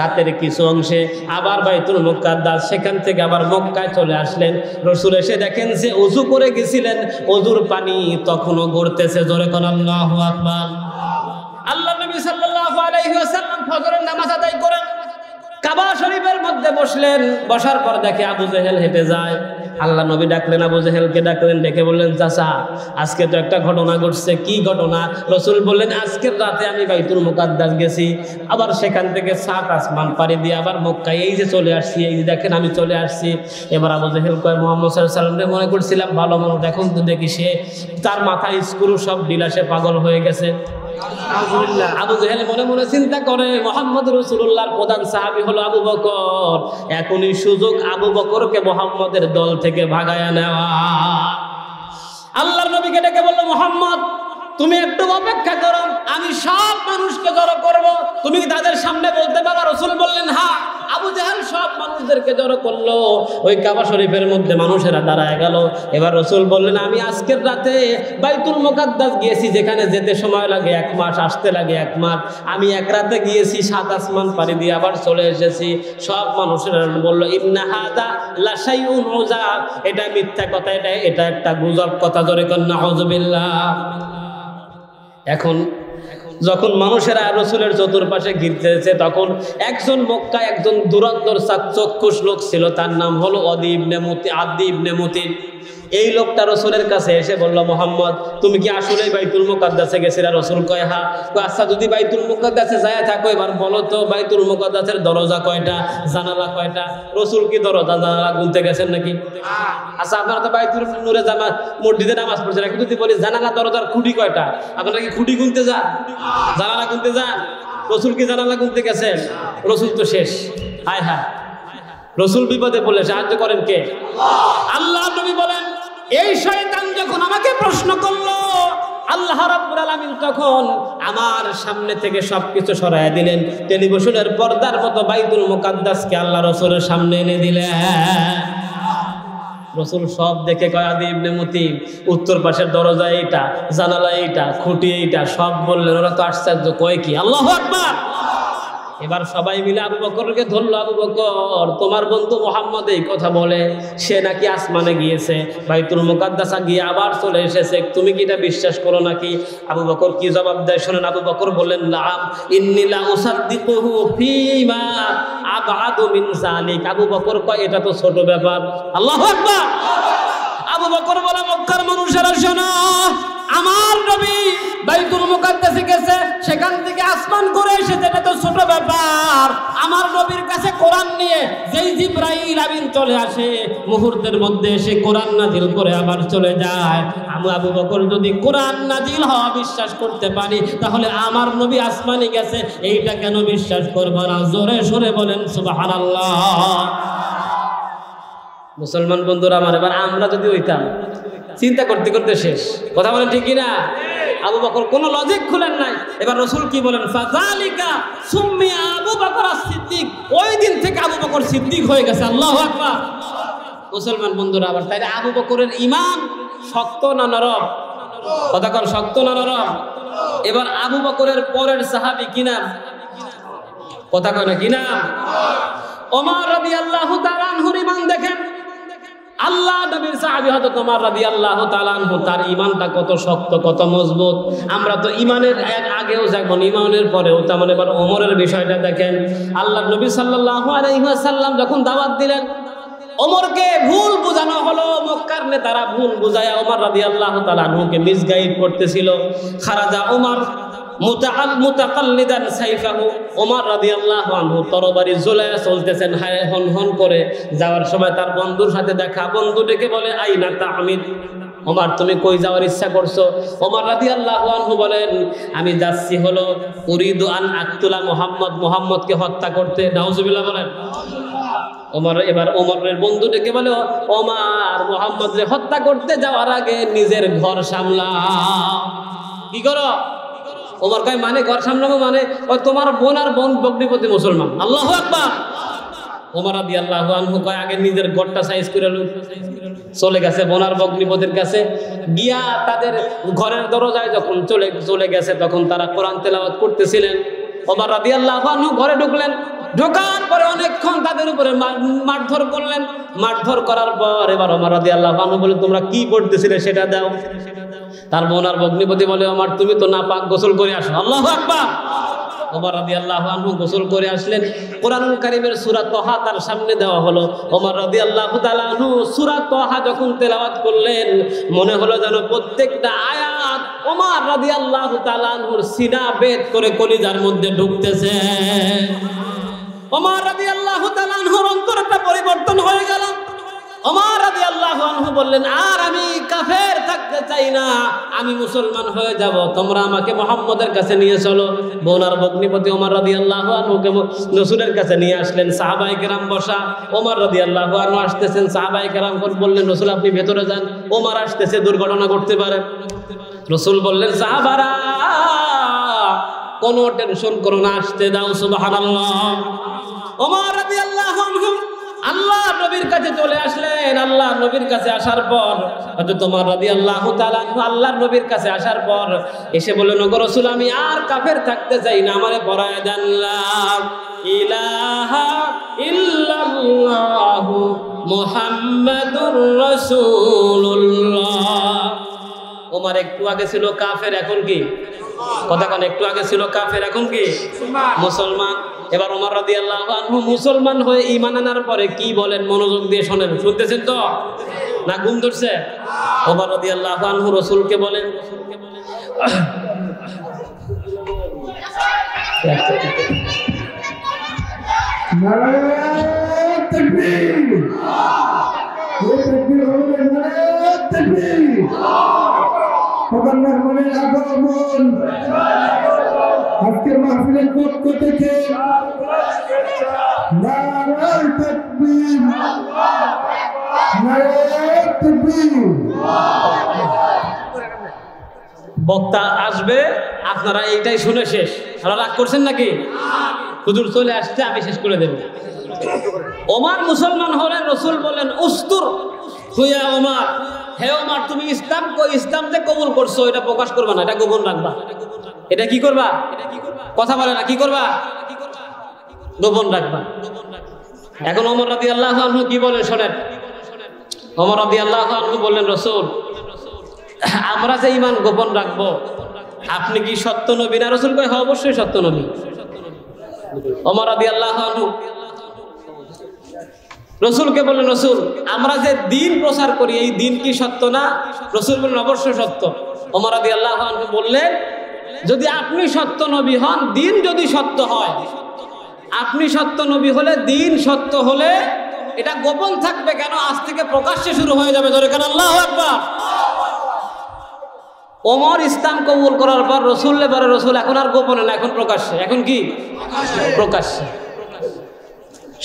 রাতের কিছু অংশে, আবার বাইতুল মুকাদ্দাস, সেখান থেকে আবার মক্কায় চলে আসলেন। রাসূল এসে দেখেন যে ওযু করে গেছিলেন, ওযুর পানি তখনও গড়তেছে। জোরে কোন আল্লাহু আকবার। আল্লাহ নবী সাল্লাল্লাহু আলাইহি ওয়াসাল্লাম ফজরের নামাজ আদায় করেন, কাবা শরীফের মধ্যে বসলেন। বসার পর দেখে আবু জেহেল হেঁটে যায়। আল্লাহ নবী ডাকলেন, আবু জেহেলকে ডাকলেন, ডেকে বললেন, চাচা আজকে তো একটা ঘটনা ঘটছে। কি ঘটনা? রসুল বললেন, আজকের রাতে আমি বাইতুল মুকাদ্দাস গেছি, আবার সেখান থেকে 7 আসমান পাড়ি দিয়ে আবার মক্কায় এই যে চলে আসছি, এই যে দেখেন আমি চলে আসছি। এবার আবু জেহেল কয়, মুহাম্মদ সাল্লাল্লাহু আলাইহি ওয়াসাল্লামকে মনে করছিলাম ভালো মানুষ, এখন তো দেখি সে তার মাথায় স্ক্রু সব ঢিলা, সে পাগল হয়ে গেছে। আবু জেহেল মনে মনে চিন্তা করে, মুহাম্মদ রাসূলুল্লাহর প্রধান সাহাবী হলো আবু বকর, এখনই সুযোগ আবু বকরকে মুহাম্মদের দল থেকে ভাগায়া নেওয়া। আল্লাহর নবীকে ডেকে বলল, মুহাম্মদ তুমি একটু অপেক্ষা করো, আমি সব মানুষকে জড়ো করব, তুমি কি তাদের সামনে বলতে পারো? রাসূল বললেন, হ্যাঁ। আবু জেহেল সব মানুষদেরকে জড়ো করলো, ওই কাবা শরীফের মধ্যে মানুষেরা দাঁড়ায় গেল। এবার রাসূল বললেন, আমি আজকের রাতে বাইতুল মুকাদ্দাস গিয়েছি, যেখানে যেতে সময় লাগে 1 মাস, আসতে লাগে 1 মাস, আমি এক রাতে গিয়েছি, 7 আসমান পাড়ি দিয়ে আবার চলে এসেছি। সব মানুষেরা বলল, ইন্না হাদা লা শাইউন উযাব, এটা মিথ্যা কথা, এটা একটা গুজব কথা। জোরে কর নাউযুবিল্লাহ। এখন যখন মানুষেরা রসুলের চতুর্পাশে ঘিরতেছে, তখন একজন মক্কায় একজন দুরন্তর চক্ষুষ লোক ছিল, তার নাম হলো আদি ইবনে মুতিন। এই লোকটা রসুলের কাছে এসে বলল, মুহাম্মদ তুমি কি আসলে বাইতুল মুকাদ্দাসে গেছিলা? রসুল কয়, হ্যাঁ। আচ্ছা যদি বাইতুল মুকাদ্দাসে যায় থাকো, এবার বলো তো বাইতুল মুকাদ্দাসের দরজা কয়টা, জানালা কয়টা? রসুল কি দরজা জানালা গুনতে গেছেন নাকি? আচ্ছা আপনারা তো বাইতুল নূরে মসজিদে নামাজ পড়ছেন, এখন যদি বলি জানালা দরজার খুঁটি কয়টা, আপনারা কি খুঁটি গুনতে যান, জানালা গুনতে যান? রসুল কি জানালা গুনতে গেছেন? রসুল তো শেষ। হায় হায়, রসুল বিপদে পড়লে সাহায্য করেন কে? আল্লাহ নবী বলেন, এই শয়তান যখন আমাকে প্রশ্ন করলো, আল্লাহ রাব্বুল আলামিন তখন আমার সামনে থেকে সবকিছু সরায় দিলেন। টেলিভিশনের পর্দার মতো বাইতুল মুকাদ্দাসকে আল্লাহ রসুলের সামনে এনে দিলেন। রসুল সব দেখে কয়, আদি ইবনে মুতিন উত্তর পাশের দরজা এইটা, জানালা এইটা, খুঁটি এইটা, সব বললেন। ওরা তো আশ্চর্য, কয় কি? আল্লাহু আকবার। এবার সবাই মিলে আবু বকরকে ধরলো, আবু বকর তোমার বন্ধু মুহাম্মদ এই কথা বলে, সে নাকি আসমানে গিয়েছে, বাইতুল মুকাদ্দাসে গিয়ে আবার চলে এসেছে, তুমি কি এটা বিশ্বাস করো নাকি? আবু বকর কি জবাব দেয় শোনেন। আবু বকর বললেন, নাম ইন্নী লা উসাদ্দিকুহু ফীমা আবআদু মিন যালিক। আবু বকর কয়, এটা তো ছোট ব্যাপার। আল্লাহু আকবার। আবু বকর বলে, মক্কার মানুষেরা শোনো, আমার নবী বাইতুল মুকাদ্দাসে গেছে, সেখান থেকে আসমান করে এসেছে, এটা তো ছোট ব্যাপার। আমার নবীর কাছে কোরআন নিয়ে যেই জিবরাইল আমিন চলে আসে, মুহূর্তের মধ্যে এসে কোরআন নাজিল করে আবার চলে যায়। আবু বকর যদি কোরআন নাজিল হওয়া বিশ্বাস করতে পারি, তাহলে আমার নবী আসমানে গেছে, এইটা কেন বিশ্বাস করব না? জোরে সরে বলেন সুবহানাল্লাহ। মুসলমান বন্ধুরা আমার, এবার আমরা যদি হইতাম, চিন্তা করতে করতে শেষ। কথা বলেন ঠিক কিনা? আবু বকর কোনো লজিক খুলেন নাই। এবার রসুল কি বলেন? ফাযালিকা সুম্মিয়া আবু বকর as-সিদ্দিক। ওই দিন থেকে আবু বকর সিদ্দিক হয়ে গেছে। আল্লাহু আকবার। মুসলমান বন্ধুরা আবার, তাইলে আবু বকরের ঈমান শক্ত না নরম? কথা কর, শক্ত না নরম? এবার আবু বকরের পরের সাহাবী কি নাম? কথা কয় না, কি নাম? ওমর রাদিয়াল্লাহু তাআলা আনহুর ঈমান দেখেন। আল্লাহ নবীর সাহাবী হযরত ওমর রাদিয়াল্লাহু তাআলা আনহু, তার ঈমানটা কত শক্ত, কত মজবুত। আমরা তো ঈমানের আগেও যেমন, ঈমানের পরেও তেমন। এবার ওমরের বিষয়টা দেখেন। আল্লাহ নবী সাল্লাল্লাহু আলাইহি ওয়াসাল্লাম যখন দাওয়াত দিলেন, ওমরকে ভুল বোঝানো হলো। মক্কার নেতারা ভুল বুঝায়া ওমর রাদিয়াল্লাহু তাআলা আনহুকে মিসগাইড করতেছিল। খারাজা ওমর মুতাকাল্লিদান সাইফাহু। ওমর রাদিয়াল্লাহু আনহু তরবারি ঝুলায়া চলতেছেন, হায় হন হন করে। যাওয়ার সময় তার বন্ধুর সাথে দেখা, বন্ধু ডেকে বলে, আইনা তামিদ, ওমর তুমি কই যাওয়ার ইচ্ছা করছো? ওমর রাদিয়াল্লাহু আনহু বলেন, আমি যাচ্ছি হলো উরিদু আন আকতুলা মুহাম্মদকে হত্যা করতে। নাউজুবিল্লাহ বলেন। এবার ওমরের বন্ধু ডেকে বলে, ওমর মুহাম্মদকে হত্যা করতে যাওয়ার আগে নিজের ঘর সামলাও। কি করো? ওমর কয়, মানে ঘর সামলাবো মানে তোমার বোন আর বোন ভগ্নিপতি মুসলমান। আল্লাহু আকবার। ওমর রাদিয়াল্লাহু আনহু কয়, আগে নিজের ঘরটা সাইজ করে লই। চলে গেছে বোন আর ভগ্নিপতির কাছে, গিয়া তাদের ঘরের দরজায় যখন চলে গেছে, তখন তারা কোরআন তেলাওয়াত করতেছিলেন। ওমর রাদিয়াল্লাহু আনহু ঘরে ঢুকলেন। ঢোকার পরে অনেকক্ষণ তাদের উপরে মারধর করলেন। মারধর করার পর এবার ওমর রাদিয়াল্লাহু আনহু বলে, তোমরা কি পড়তেছিলে সেটা দাও। তার বোন আর ভগ্নিপতি বলে, ওমর তুমি তো নাপাক, গোসল করে আসো। আল্লাহু আকবার। ওমর রাদিয়াল্লাহু আনহু গোসল করে আসলেন, কোরআনুল কারীমের সূরা তাহা তার সামনে দেওয়া হলো। ওমর রাদিয়াল্লাহু তাআলা আনহু সূরা তাহা যখন তেলাওয়াত করলেন, মনে হলো যেন প্রত্যেকটা আয়াত ওমর রাদিয়াল্লাহু তাআলা আনহুর সিনা বেদ করে কলিজার মধ্যে ঢুকতেছে। ওমর রাদিয়াল্লাহু তাআলা আনহুর অন্তরটা পরিবর্তন হয়ে গেল। ওমর রাদিয়াল্লাহু আনহু বললেন, আর আমি কাফের থাকতে চাই না, আমি মুসলমান হয়ে যাব, তোমরা আমাকে মুহাম্মদের কাছে নিয়ে চলো। বোনার ভগ্নিপতি ওমর রাদিয়াল্লাহু আনহুকে রাসূলের কাছে নিয়ে আসলেন। সাহাবায়ে কেরাম বসা, ওমর রাদিয়াল্লাহু আনহু আসতেছেন, সাহাবায়ে কেরাম বললেন, রাসূল আপনি ভেতরে যান, ওমর আসতেছে, দুর্ঘটনা ঘটতে পারে। রাসূল বললেন, সাহাবারা কোনো টেনশন করো না, আসতে দাও। সুবহানাল্লাহ। ওমর রাদিয়াল্লাহু আনহু আল্লাহ নবীর কাছে চলে আসলেন। আল্লাহ নবীর কাছে আসার পর হযরত ওমর রাদিয়াল্লাহু তাআলা আল্লাহর নবীর কাছে আসার পর এসে বললেন, ওগো রাসূল আমি আর কাফের থাকতে চাই না, আমারে পড়ায় দেন লা ইলাহা ইল্লাল্লাহু মুহাম্মাদুর রাসূলুল্লাহ। ওমর একটু আগে ছিল কাফের, এখন কি? কথা কোন, একটু আগে ছিল কাফের, এখন কি? মুসলমান। এবার ওমর রাদিয়াল্লাহু আনহু মুসলমান হয়ে ঈমান আনার পরে কি বলেন, মনোযোগ দিয়ে শুনেন। শুনতেছেন তো না ঘুম ধরছে? ওমর রাদিয়াল্লাহু আনহু রাসূলকে বলেন, নারায়ে তাকবীর, ওই তাকবীর হবে নারায়ে তাকবীর, আল্লাহর মনে আগমন। আজকের মাহফিলের পক্ষ থেকে নারায়ে তাকবীর, নারায়ে তাকবীর। বক্তা আসবে, আপনারা এইটাই শুনে শেষ। আপনারা রাগ করছেন নাকি? হুজুর চলে আসছে, আমি শেষ করে দেব। ওমর মুসলমান হলেন, রাসূল বলেন, উস্তুর হুয়া ওমর, হে ওমর তুমি ইসলামকে কবুল করছো, এটা প্রকাশ করবা না, এটা গোপন রাখবা। এটা কি করবা? কথা বলে না, কি করবা? গোপন রাখবা। এখন ওমর রাদিয়াল্লাহু আনহু কি বলেন শোনেন। ওমর রাদিয়াল্লাহু আনহু বললেন, রাসূল আমরা যে ঈমান গোপন রাখবো, আপনি কি সত্য নবী না? রাসূল কয়, হ্যাঁ অবশ্যই সত্য নবী। ওমর রাদিয়াল্লাহু আনহু রাসূলকে বললেন, রাসূল আমরা যে দ্বীন প্রচার করি, এই দ্বীন কি সত্য না? রাসূল বললেন, অবশ্যই সত্য। ওমর রাদিয়াল্লাহু আনহু বললেন, যদি আপনি সত্য নবী হন, দ্বীন যদি সত্য হয়, আপনি সত্য নবী হলে, দ্বীন সত্য হলে এটা গোপন থাকবে কেন? আজ থেকে প্রকাশ্যে শুরু হয়ে যাবে। ধরে কেন? আল্লাহু আকবার। ওমর ইসলাম কবুল করার পর রাসূলের পরে রাসূল এখন আর গোপনে না, এখন প্রকাশ্যে। এখন কি? প্রকাশ্যে।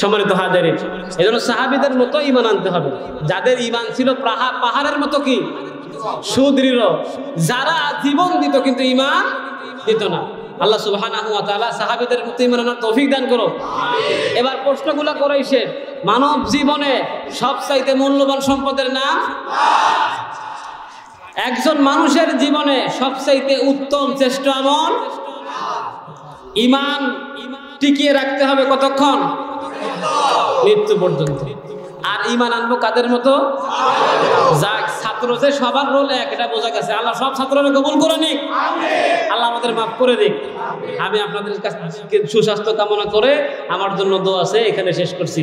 সম্মানিত হাজিরিন, এজন্য সাহাবীদের মতো ঈমান আনতে হবে, যাদের ঈমান ছিল পাহাড়ের মতো কি সুদৃঢ়, যারা জীবন দিত কিন্তু ঈমান দিত না। আল্লাহ সুবহানাহু ওয়া তাআলা সাহাবীদের মতো ঈমান আনার তৌফিক দান করো। এবার প্রশ্নগুলো করাইছে, মানব জীবনে সবচাইতে মূল্যবান সম্পদের নাম? একজন মানুষের জীবনে সবচাইতে উত্তম শ্রেষ্ঠ আমল ঈমান টিকিয়ে রাখতে হবে কতক্ষণ? মৃত্যু পর্যন্ত। আর ঈমান আনবো কাদের মতো? যাক, ছাত্র যে সবার রোল এক, এটা বোঝা গেছে। আল্লাহ সব ছাত্ররা কবুল করে নিক, আল্লাহ আমাদের মাফ করে দিক। আমি আপনাদের কাছে সুস্বাস্থ্য কামনা করে আমার জন্য দোয়া আছে, এখানে শেষ করছি।